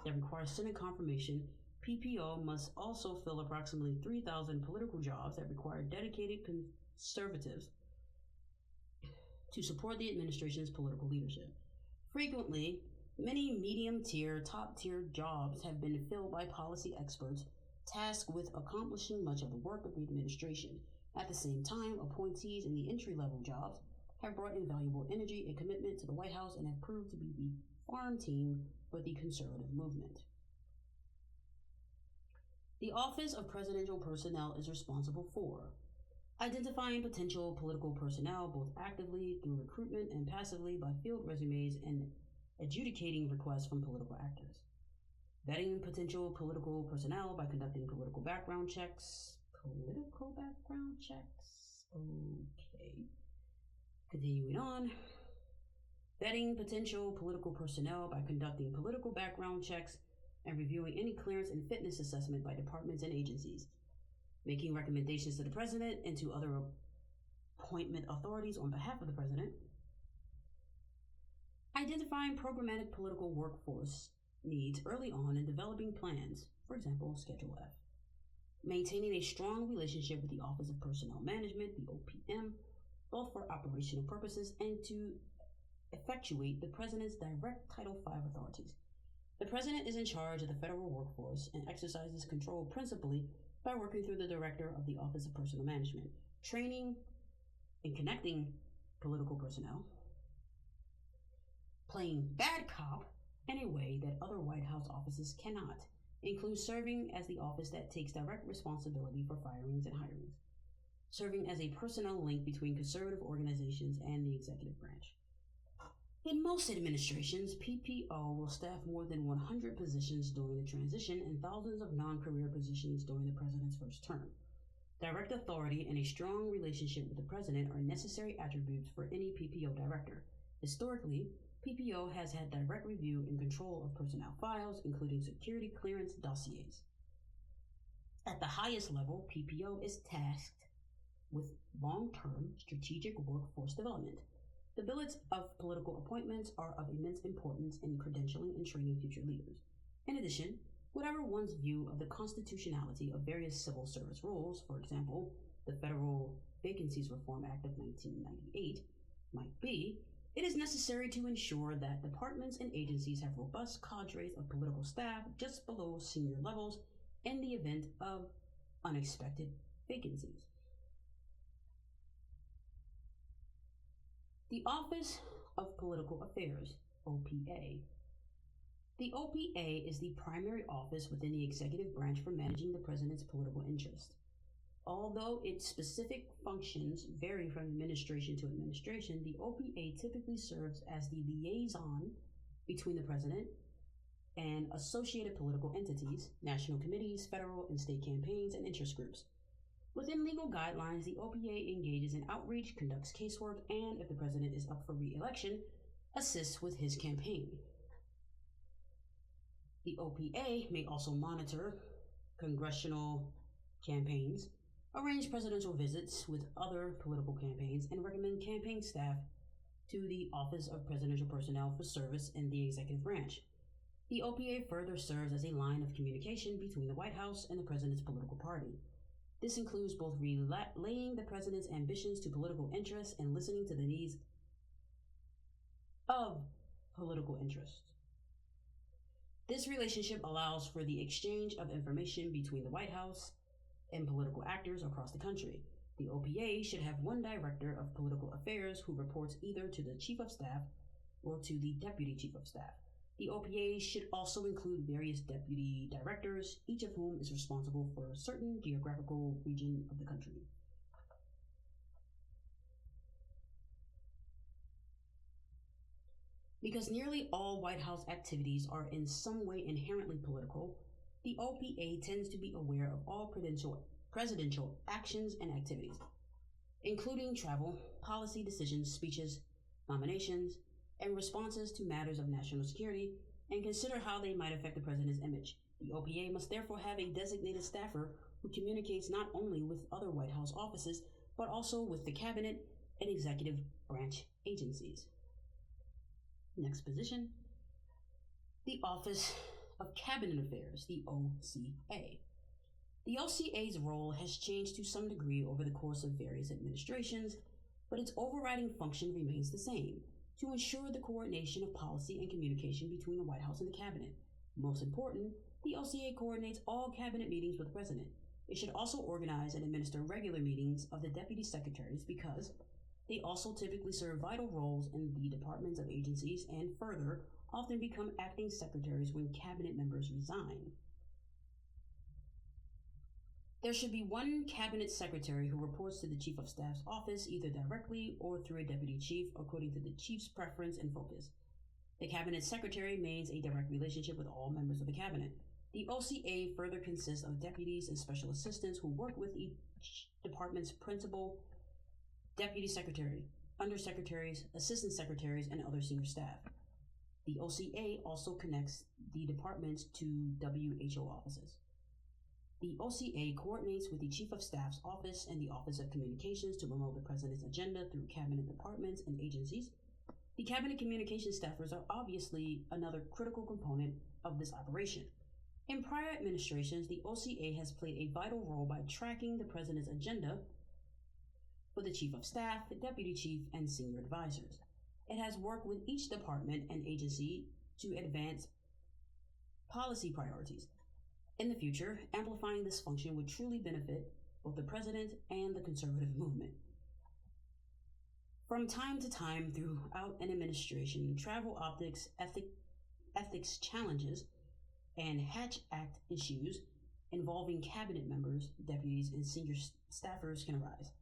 S1: that require Senate confirmation, PPO must also fill approximately 3,000 political jobs that require dedicated conservatives to support the administration's political leadership. Frequently, many medium-tier, top-tier jobs have been filled by policy experts tasked with accomplishing much of the work of the administration. At the same time, appointees in the entry-level jobs have brought invaluable energy and commitment to the White House and have proved to be the farm team for the conservative movement. The Office of Presidential Personnel is responsible for identifying potential political personnel both actively through recruitment and passively by field resumes and adjudicating requests from political actors. Vetting potential political personnel by conducting political background checks. Okay. Continuing on. Vetting potential political personnel by conducting political background checks and reviewing any clearance and fitness assessment by departments and agencies. Making recommendations to the President and to other appointment authorities on behalf of the President. Identifying programmatic political workforce needs early on and developing plans, for example, Schedule F. Maintaining a strong relationship with the Office of Personnel Management, the OPM, both for operational purposes and to effectuate the President's direct Title V authorities. The President is in charge of the federal workforce and exercises control principally by working through the Director of the Office of Personnel Management, training and connecting political personnel, playing bad cop in a way that other White House offices cannot, include serving as the office that takes direct responsibility for firings and hirings, serving as a personnel link between conservative organizations and the executive branch. In most administrations, PPO will staff more than 100 positions during the transition and thousands of non-career positions during the President's first term. Direct authority and a strong relationship with the President are necessary attributes for any PPO director. Historically, PPO has had direct review and control of personnel files, including security clearance dossiers. At the highest level, PPO is tasked with long-term strategic workforce development. The billets of political appointments are of immense importance in credentialing and training future leaders. In addition, whatever one's view of the constitutionality of various civil service rules, for example, the Federal Vacancies Reform Act of 1998, might be, it is necessary to ensure that departments and agencies have robust cadres of political staff just below senior levels in the event of unexpected vacancies. The Office of Political Affairs, OPA. The OPA is the primary office within the executive branch for managing the President's political interests. Although its specific functions vary from administration to administration, the OPA typically serves as the liaison between the President and associated political entities, national committees, federal and state campaigns, and interest groups. Within legal guidelines, the OPA engages in outreach, conducts casework, and, if the President is up for re-election, assists with his campaign. The OPA may also monitor congressional campaigns, arrange presidential visits with other political campaigns, and recommend campaign staff to the Office of Presidential Personnel for service in the executive branch. The OPA further serves as a line of communication between the White House and the President's political party. This includes both relaying the President's ambitions to political interests and listening to the needs of political interests. This relationship allows for the exchange of information between the White House and political actors across the country. The OPA should have one director of political affairs who reports either to the Chief of Staff or to the Deputy Chief of Staff. The OPA should also include various deputy directors, each of whom is responsible for a certain geographical region of the country. Because nearly all White House activities are in some way inherently political, the OPA tends to be aware of all presidential actions and activities, including travel, policy decisions, speeches, nominations, and responses to matters of national security, and consider how they might affect the President's image. The OPA must therefore have a designated staffer who communicates not only with other White House offices, but also with the Cabinet and executive branch agencies. Next position, the Office of Cabinet Affairs, the OCA. The OCA's role has changed to some degree over the course of various administrations, but its overriding function remains the same. to ensure the coordination of policy and communication between the White House and the Cabinet. Most important, the OCA coordinates all Cabinet meetings with the President. It should also organize and administer regular meetings of the Deputy Secretaries because they also typically serve vital roles in the departments of agencies and further often become acting secretaries when Cabinet members resign. There should be one Cabinet Secretary who reports to the Chief of Staff's office either directly or through a Deputy Chief according to the Chief's preference and focus. The Cabinet Secretary maintains a direct relationship with all members of the Cabinet. The OCA further consists of deputies and special assistants who work with each department's principal, Deputy Secretary, Undersecretaries, Assistant Secretaries, and other senior staff. The OCA also connects the departments to WHO offices. The OCA coordinates with the Chief of Staff's office and the Office of Communications to promote the President's agenda through Cabinet departments and agencies. The Cabinet communications staffers are obviously another critical component of this operation. In prior administrations, the OCA has played a vital role by tracking the President's agenda for the Chief of Staff, Deputy Chief, and senior advisors. It has worked with each department and agency to advance policy priorities. In the future, amplifying this function would truly benefit both the President and the conservative movement. From time to time throughout an administration, travel optics, ethics challenges, and Hatch Act issues involving Cabinet members, deputies, and senior staffers can arise.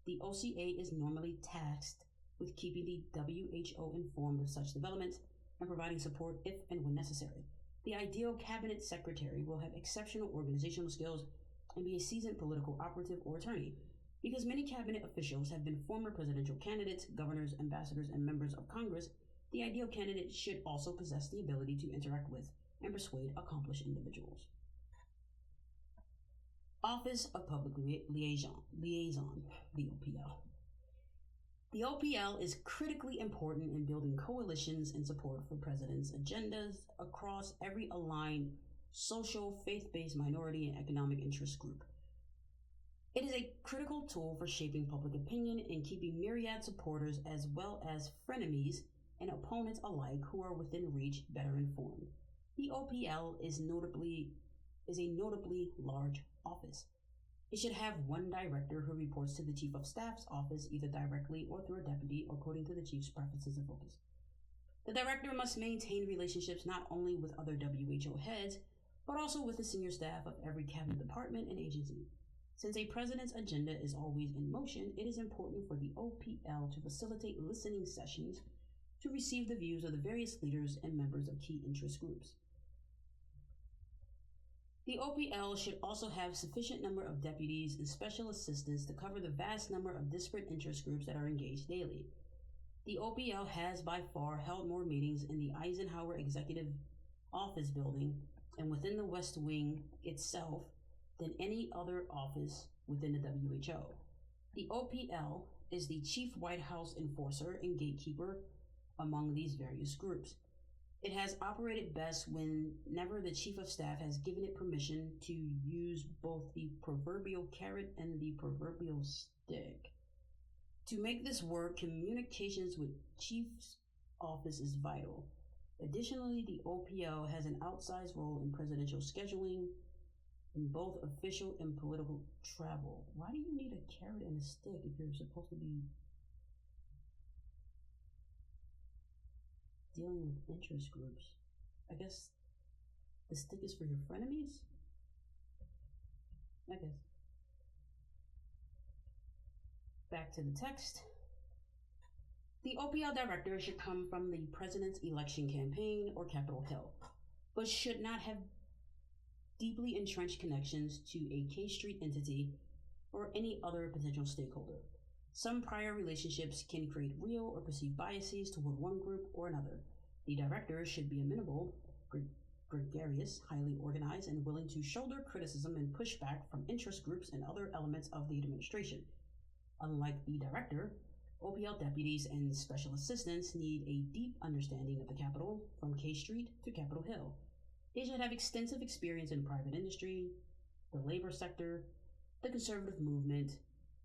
S1: The OCA is normally tasked with keeping the WHO informed of such developments and providing support if and when necessary. The ideal Cabinet Secretary will have exceptional organizational skills and be a seasoned political operative or attorney. Because many Cabinet officials have been former presidential candidates, governors, ambassadors, and members of Congress, the ideal candidate should also possess the ability to interact with and persuade accomplished individuals. Office of Public Liaison, the OPL. The OPL is critically important in building coalitions and support for president's agendas across every aligned social, faith-based, minority, and economic interest group. It is a critical tool for shaping public opinion and keeping myriad supporters as well as frenemies and opponents alike who are within reach better informed. The OPL is a notably large office. It should have one director who reports to the Chief of Staff's office either directly or through a deputy according to the Chief's preferences and focus. The director must maintain relationships not only with other WHO heads, but also with the senior staff of every Cabinet department and agency. Since a president's agenda is always in motion, it is important for the OPL to facilitate listening sessions to receive the views of the various leaders and members of key interest groups. The OPL should also have sufficient number of deputies and special assistants to cover the vast number of disparate interest groups that are engaged daily. The OPL has by far held more meetings in the Eisenhower Executive Office building and within the West Wing itself than any other office within the WHO. The OPL is the chief White House enforcer and gatekeeper among these various groups. It has operated best whenever the Chief of Staff has given it permission to use both the proverbial carrot and the proverbial stick. To make this work, communications with Chief's office is vital. Additionally, the OPL has an outsized role in presidential scheduling in both official and political travel. Why do you need a carrot and a stick if you're supposed to be dealing with interest groups? I guess the stick is for your frenemies? I guess. Back to the text. The OPL director should come from the president's election campaign or Capitol Hill, but should not have deeply entrenched connections to a K Street entity or any other potential stakeholder. Some prior relationships can create real or perceived biases toward one group or another. The director should be amenable, gregarious, highly organized, and willing to shoulder criticism and pushback from interest groups and other elements of the administration. Unlike the director, OPL deputies and special assistants need a deep understanding of the Capitol from K Street to Capitol Hill. They should have extensive experience in private industry, the labor sector, the conservative movement,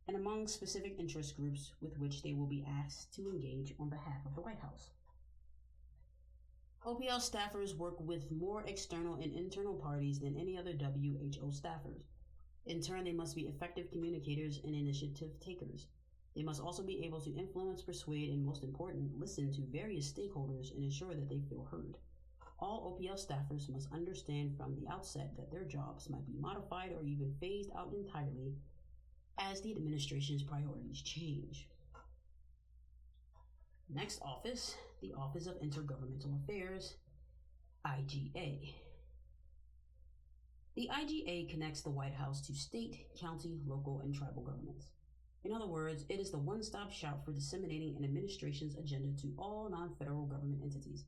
S1: and among specific interest groups with which they will be asked to engage on behalf of the White House. OPL staffers work with more external and internal parties than any other WHO staffers. In turn, they must be effective communicators and initiative takers. They must also be able to influence, persuade, and most important, listen to various stakeholders and ensure that they feel heard. All OPL staffers must understand from the outset that their jobs might be modified or even phased out entirely as the administration's priorities change. Next office, the Office of Intergovernmental Affairs, IGA. The IGA connects the White House to state, county, local, and tribal governments. In other words, it is the one-stop shop for disseminating an administration's agenda to all non-federal government entities.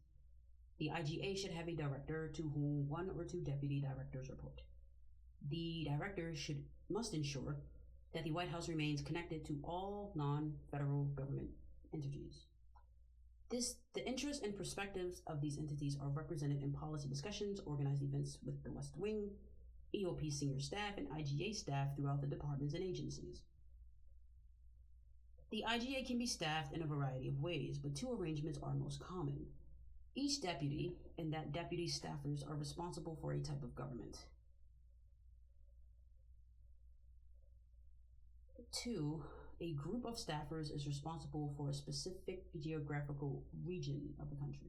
S1: The IGA should have a director to whom one or two deputy directors report. The director must ensure that the White House remains connected to all non-federal government entities. The interests and perspectives of these entities are represented in policy discussions, organized events with the West Wing, EOP senior staff, and IGA staff throughout the departments and agencies. The IGA can be staffed in a variety of ways, but two arrangements are most common. Each deputy and that deputy's staffers are responsible for a type of government. 2, a group of staffers is responsible for a specific geographical region of the country.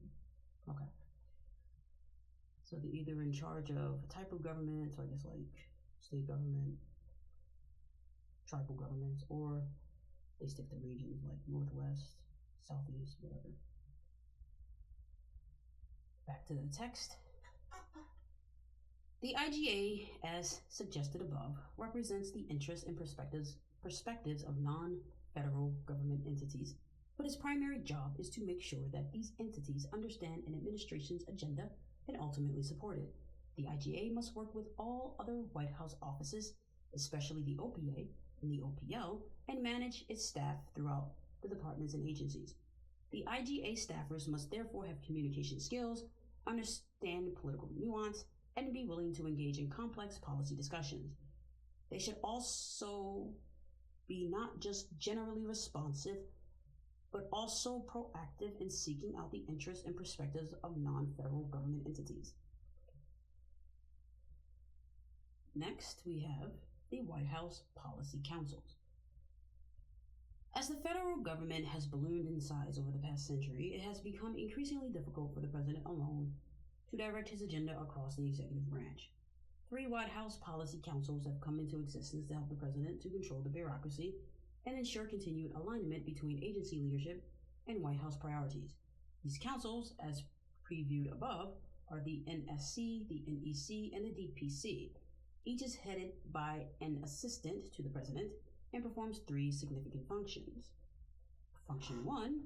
S1: Okay. So they're either in charge of a type of government, so I guess like state government, tribal governments, or they stick to regions like Northwest, Southeast, whatever. Back to the text. The IGA, as suggested above, represents the interests and perspectives of non-federal government entities, but its primary job is to make sure that these entities understand an administration's agenda and ultimately support it. The IGA must work with all other White House offices, especially the OPA and the OPL, and manage its staff throughout the departments and agencies. The IGA staffers must therefore have communication skills, understand political nuance, and be willing to engage in complex policy discussions. They should also be not just generally responsive, but also proactive in seeking out the interests and perspectives of non-federal government entities. Next, we have the White House Policy Councils. As the federal government has ballooned in size over the past century, it has become increasingly difficult for the president alone to direct his agenda across the executive branch. 3 White House Policy Councils have come into existence to help the president to control the bureaucracy and ensure continued alignment between agency leadership and White House priorities. These councils, as previewed above, are the NSC, the NEC, and the DPC. Each is headed by an assistant to the president and performs 3 significant functions. Function 1,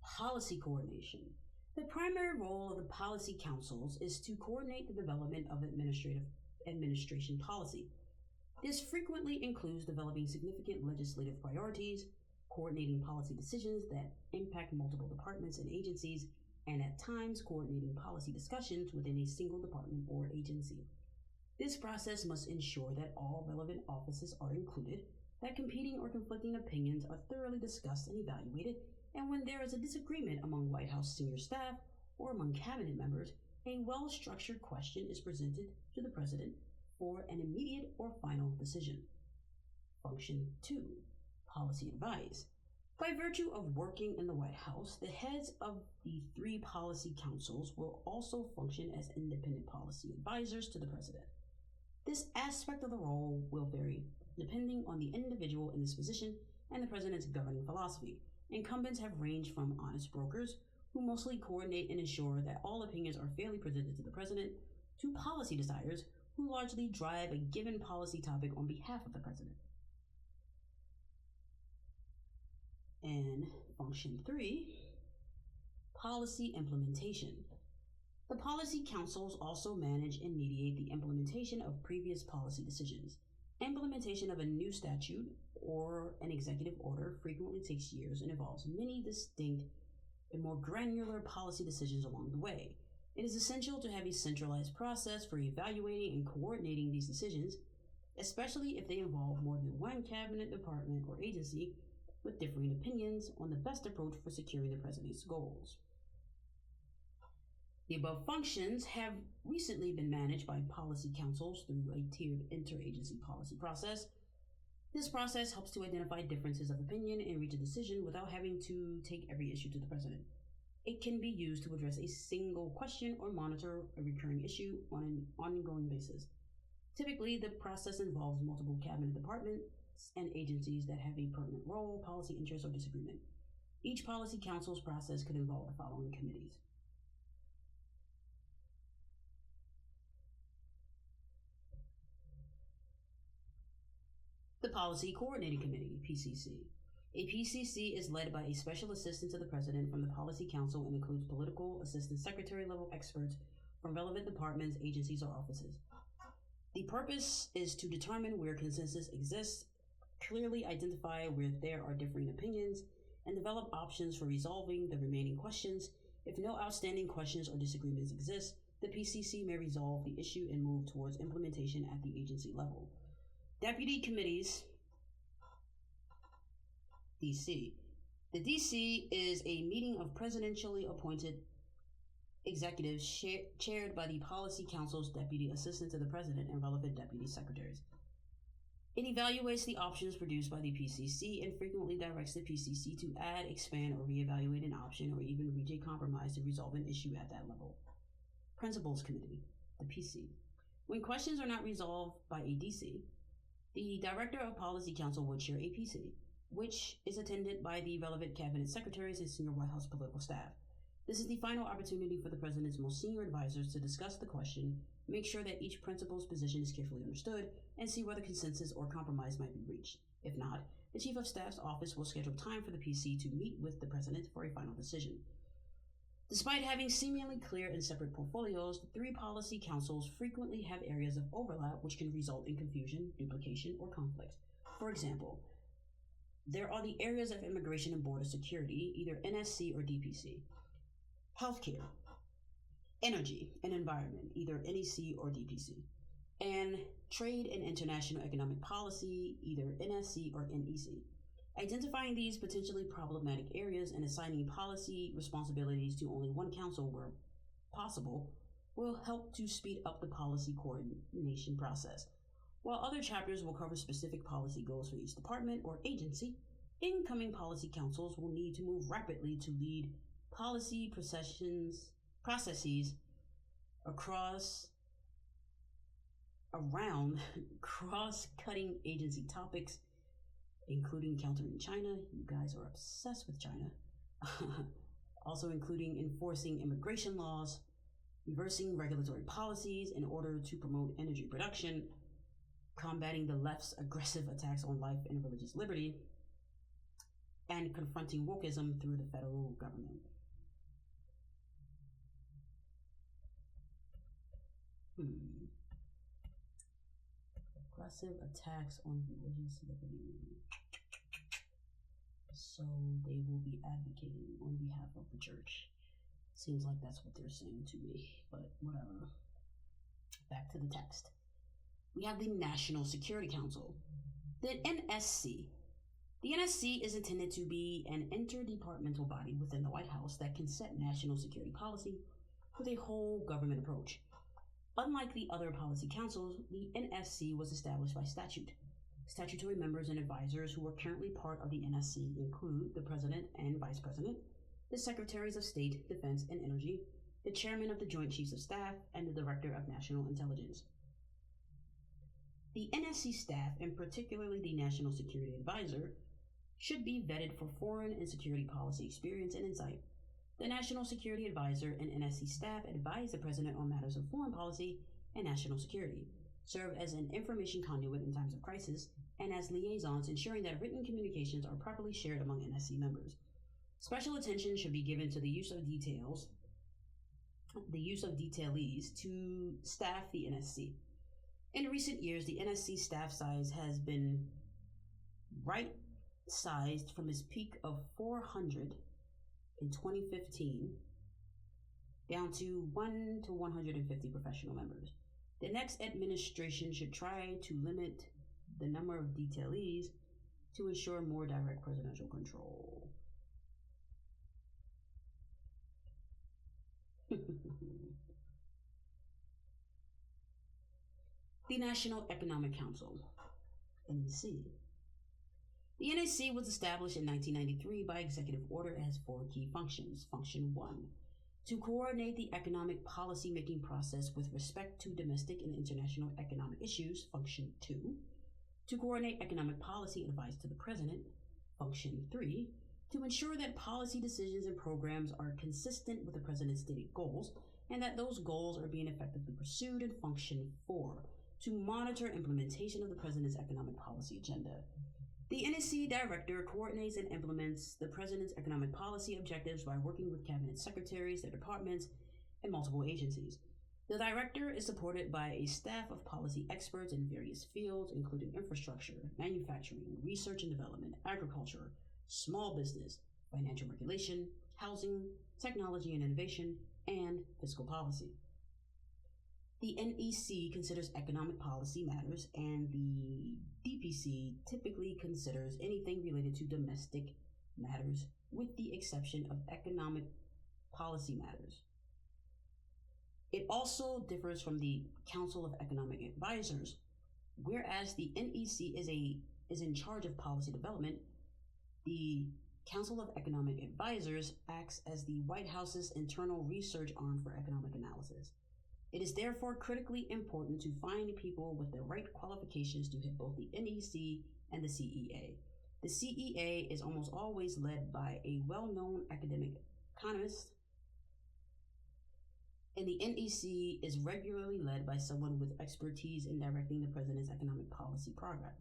S1: policy coordination. The primary role of the policy councils is to coordinate the development of administration policy. This frequently includes developing significant legislative priorities, coordinating policy decisions that impact multiple departments and agencies, and at times coordinating policy discussions within a single department or agency. This process must ensure that all relevant offices are included, that competing or conflicting opinions are thoroughly discussed and evaluated, and when there is a disagreement among White House senior staff or among cabinet members, a well-structured question is presented to the president for an immediate or final decision. Function 2, policy advice. By virtue of working in the White House, the heads of the 3 policy councils will also function as independent policy advisors to the president. This aspect of the role will vary depending on the individual in this position and the president's governing philosophy. Incumbents have ranged from honest brokers, who mostly coordinate and ensure that all opinions are fairly presented to the president, to policy deciders, who largely drive a given policy topic on behalf of the president. And function 3, policy implementation. The policy councils also manage and mediate the implementation of previous policy decisions. Implementation of a new statute or an executive order frequently takes years and involves many distinct and more granular policy decisions along the way. It is essential to have a centralized process for evaluating and coordinating these decisions. especially if they involve more than one cabinet department or agency with differing opinions on the best approach for securing the president's goals. The above functions have recently been managed by policy councils through a tiered interagency policy process. This process helps to identify differences of opinion and reach a decision without having to take every issue to the president. It can be used to address a single question or monitor a recurring issue on an ongoing basis. Typically, the process involves multiple cabinet departments and agencies that have a pertinent role, policy interest, or disagreement. Each policy council's process could involve the following committees. The Policy Coordinating Committee, PCC. A PCC is led by a special assistant to the president from the Policy Council and includes political assistant secretary level experts from relevant departments, agencies, or offices. The purpose is to determine where consensus exists, clearly identify where there are differing opinions, and develop options for resolving the remaining questions. If no outstanding questions or disagreements exist, the PCC may resolve the issue and move towards implementation at the agency level. Deputy Committees, DC. The DC is a meeting of presidentially appointed executives chaired by the Policy Council's deputy assistant to the president and relevant deputy secretaries. It evaluates the options produced by the PCC and frequently directs the PCC to add, expand, or reevaluate an option or even reach a compromise to resolve an issue at that level. Principals Committee, the PC. When questions are not resolved by a DC, the Director of Policy Council would chair a PC, which is attended by the relevant cabinet secretaries and senior White House political staff. This is the final opportunity for the president's most senior advisors to discuss the question, make sure that each principal's position is carefully understood, and see whether consensus or compromise might be reached. If not, the Chief of Staff's office will schedule time for the PC to meet with the president for a final decision. Despite having seemingly clear and separate portfolios, the three policy councils frequently have areas of overlap which can result in confusion, duplication, or conflict. For example, there are the areas of immigration and border security, either NSC or DPC, healthcare, energy and environment, either NEC or DPC, and trade and international economic policy, either NSC or NEC. Identifying these potentially problematic areas and assigning policy responsibilities to only one council where possible will help to speed up the policy coordination process. While other chapters will cover specific policy goals for each department or agency, incoming policy councils will need to move rapidly to lead policy processes around cross-cutting agency topics, including countering China. You guys are obsessed with China. Also including enforcing immigration laws, reversing regulatory policies in order to promote energy production, combating the left's aggressive attacks on life and religious liberty, and confronting wokeism through the federal government. Aggressive attacks on religious liberty. So they will be advocating on behalf of the church. Seems like that's what they're saying to me, but whatever. Back to the text. We have the National Security Council, the NSC. The NSC is intended to be an interdepartmental body within the White House that can set national security policy with a whole government approach. Unlike the other policy councils, the NSC was established by statute. Statutory members and advisors who are currently part of the NSC include the President and Vice President, the Secretaries of State, Defense, and Energy, the Chairman of the Joint Chiefs of Staff, and the Director of National Intelligence. The NSC staff, and particularly the National Security Advisor, should be vetted for foreign and security policy experience and insight. The National Security Advisor and NSC staff advise the President on matters of foreign policy and national security, serve as an information conduit in times of crisis, and as liaisons ensuring that written communications are properly shared among NSC members. Special attention should be given to the use of detailees to staff the NSC. In recent years, the NSC staff size has been right-sized from its peak of 400 in 2015 down to 1 to 150 professional members. The next administration should try to limit the number of detailees to ensure more direct presidential control. The National Economic Council, NEC. The NEC was established in 1993 by executive order and has 4 key functions. Function 1, to coordinate the economic policy-making process with respect to domestic and international economic issues. Function 2, to coordinate economic policy advice to the President. Function 3, to ensure that policy decisions and programs are consistent with the President's stated goals and that those goals are being effectively pursued. And Function 4, to monitor implementation of the President's economic policy agenda. The NEC Director coordinates and implements the President's economic policy objectives by working with Cabinet Secretaries, their departments, and multiple agencies. The Director is supported by a staff of policy experts in various fields, including infrastructure, manufacturing, research and development, agriculture, small business, financial regulation, housing, technology and innovation, and fiscal policy. The NEC considers economic policy matters, and the DPC typically considers anything related to domestic matters, with the exception of economic policy matters. It also differs from the Council of Economic Advisors. Whereas the NEC is in charge of policy development, the Council of Economic Advisors acts as the White House's internal research arm for economic analysis. It is therefore critically important to find people with the right qualifications to hit both the NEC and the CEA. The CEA is almost always led by a well-known academic economist, and the NEC is regularly led by someone with expertise in directing the President's economic policy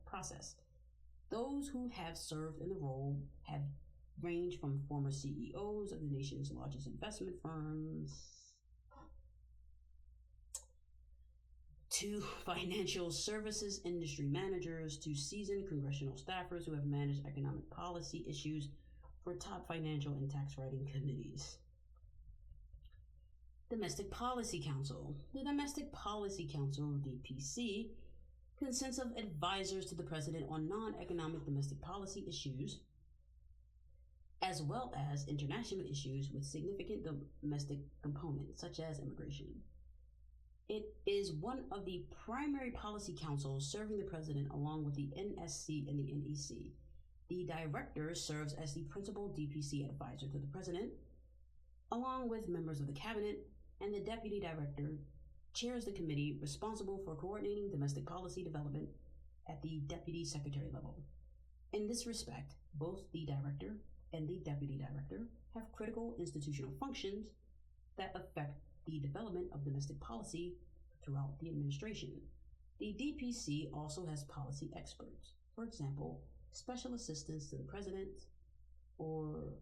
S1: process. Those who have served in the role have ranged from former CEOs of the nation's largest investment firms to financial services industry managers to seasoned congressional staffers who have managed economic policy issues for top financial and tax writing committees. Domestic Policy Council. The Domestic Policy Council, DPC, consists of advisors to the President on non-economic domestic policy issues, as well as international issues with significant domestic components, such as immigration. It is one of the primary policy councils serving the President along with the NSC and the NEC. The Director serves as the principal DPC advisor to the President, along with members of the Cabinet, and the Deputy Director chairs the committee responsible for coordinating domestic policy development at the Deputy Secretary level. In this respect, both the Director and the Deputy Director have critical institutional functions that affect the development of domestic policy throughout the administration. The DPC also has policy experts, for example, special assistants to the President, or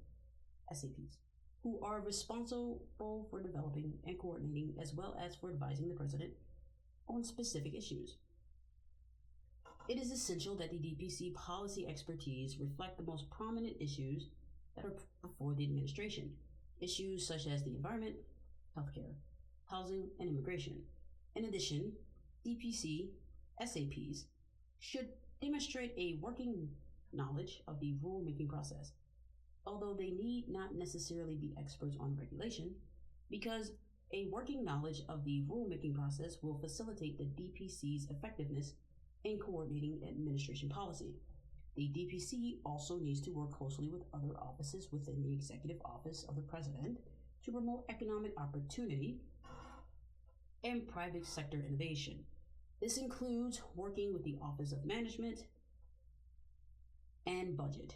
S1: SAPs, who are responsible for developing and coordinating as well as for advising the President on specific issues. It is essential that the DPC policy expertise reflect the most prominent issues that are before the administration, issues such as the environment, healthcare, housing, and immigration. In addition, DPC SAPs should demonstrate a working knowledge of the rulemaking process, although they need not necessarily be experts on regulation, because a working knowledge of the rulemaking process will facilitate the DPC's effectiveness in coordinating administration policy. The DPC also needs to work closely with other offices within the Executive Office of the President to promote economic opportunity and private sector innovation. This includes working with the Office of Management and Budget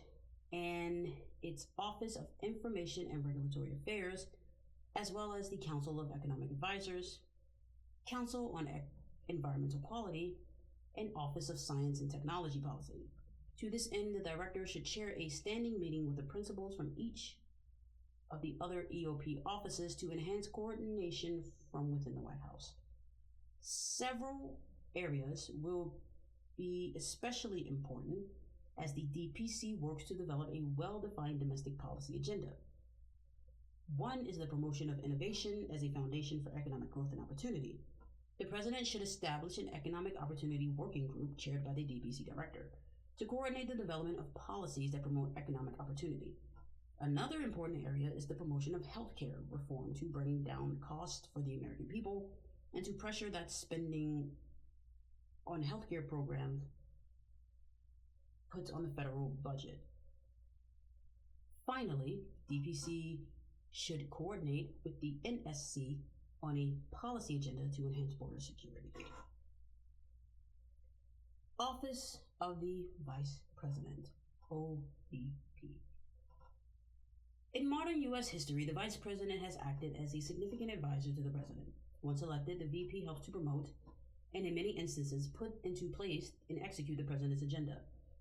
S1: and its Office of Information and Regulatory Affairs, as well as the Council of Economic Advisors, Council on Environmental Quality, and Office of Science and Technology Policy. To this end, the Director should chair a standing meeting with the principals from each of the other EOP offices to enhance coordination from within the White House. Several areas will be especially important as the DPC works to develop a well-defined domestic policy agenda. One is the promotion of innovation as a foundation for economic growth and opportunity. The president should establish an economic opportunity working group chaired by the DPC director to coordinate the development of policies that promote economic opportunity. Another important area is the promotion of healthcare reform to bring down costs for the American people and to pressure that spending on healthcare programs puts on the federal budget. Finally, DPC should coordinate with the NSC on a policy agenda to enhance border security. Office of the Vice President, OVP. In modern U.S. history, the Vice President has acted as a significant advisor to the President. Once elected, the VP helps to promote and, in many instances, put into place and execute the President's agenda.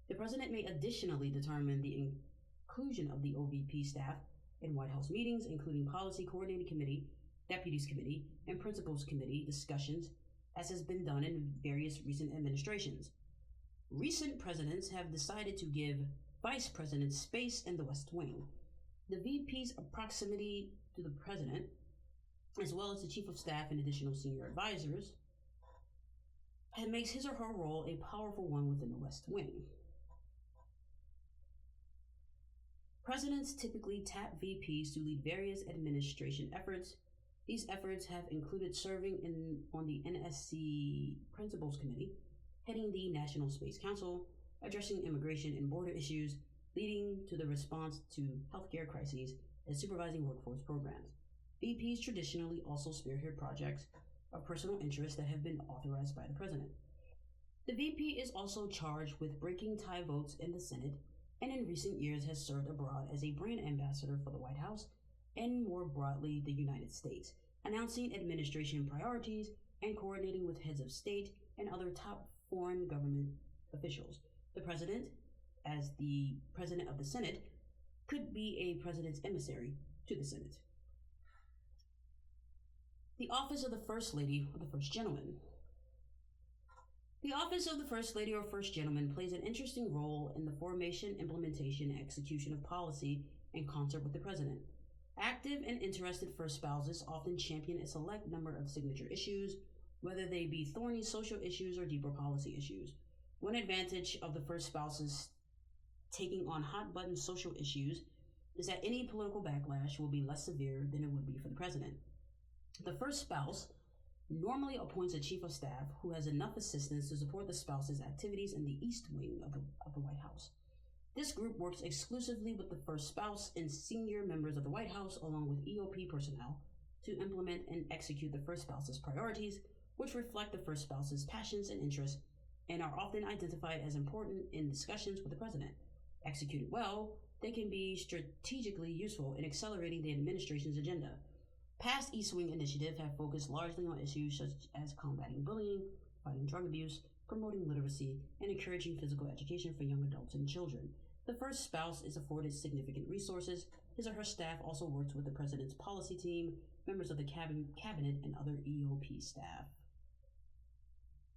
S1: The President may additionally determine the inclusion of the OVP staff in White House meetings, including Policy Coordinating Committee, Deputies Committee, and Principals Committee discussions, as has been done in various recent administrations. Recent presidents have decided to give vice presidents space in the West Wing. The VP's proximity to the president, as well as the chief of staff and additional senior advisors, makes his or her role a powerful one within the West Wing. Presidents typically tap VPs to lead various administration efforts. These efforts have included serving on the NSC Principals Committee, heading the National Space Council, addressing immigration and border issues, leading to the response to healthcare crises, and supervising workforce programs. VPs traditionally also spearhead projects of personal interest that have been authorized by the President. The VP is also charged with breaking tie votes in the Senate, and in recent years has served abroad as a brand ambassador for the White House and more broadly the United States, announcing administration priorities and coordinating with heads of state and other top foreign government officials. The President, as the President of the Senate, could be a President's emissary to the Senate. The Office of the First Lady or the First Gentleman. The Office of the First Lady or First Gentleman plays an interesting role in the formation, implementation, and execution of policy in concert with the President. Active and interested first spouses often champion a select number of signature issues, whether they be thorny social issues or deeper policy issues. One advantage of the first spouses taking on hot-button social issues is that any political backlash will be less severe than it would be for the President. The first spouse normally appoints a chief of staff who has enough assistance to support the spouse's activities in the East Wing of the White House. This group works exclusively with the first spouse and senior members of the White House, along with EOP personnel, to implement and execute the first spouse's priorities, which reflect the first spouse's passions and interests and are often identified as important in discussions with the President. Executed well, they can be strategically useful in accelerating the administration's agenda. Past East Wing initiatives have focused largely on issues such as combating bullying, fighting drug abuse, promoting literacy, and encouraging physical education for young adults and children. The first spouse is afforded significant resources. His or her staff also works with the President's policy team, members of the cabinet, and other EOP staff.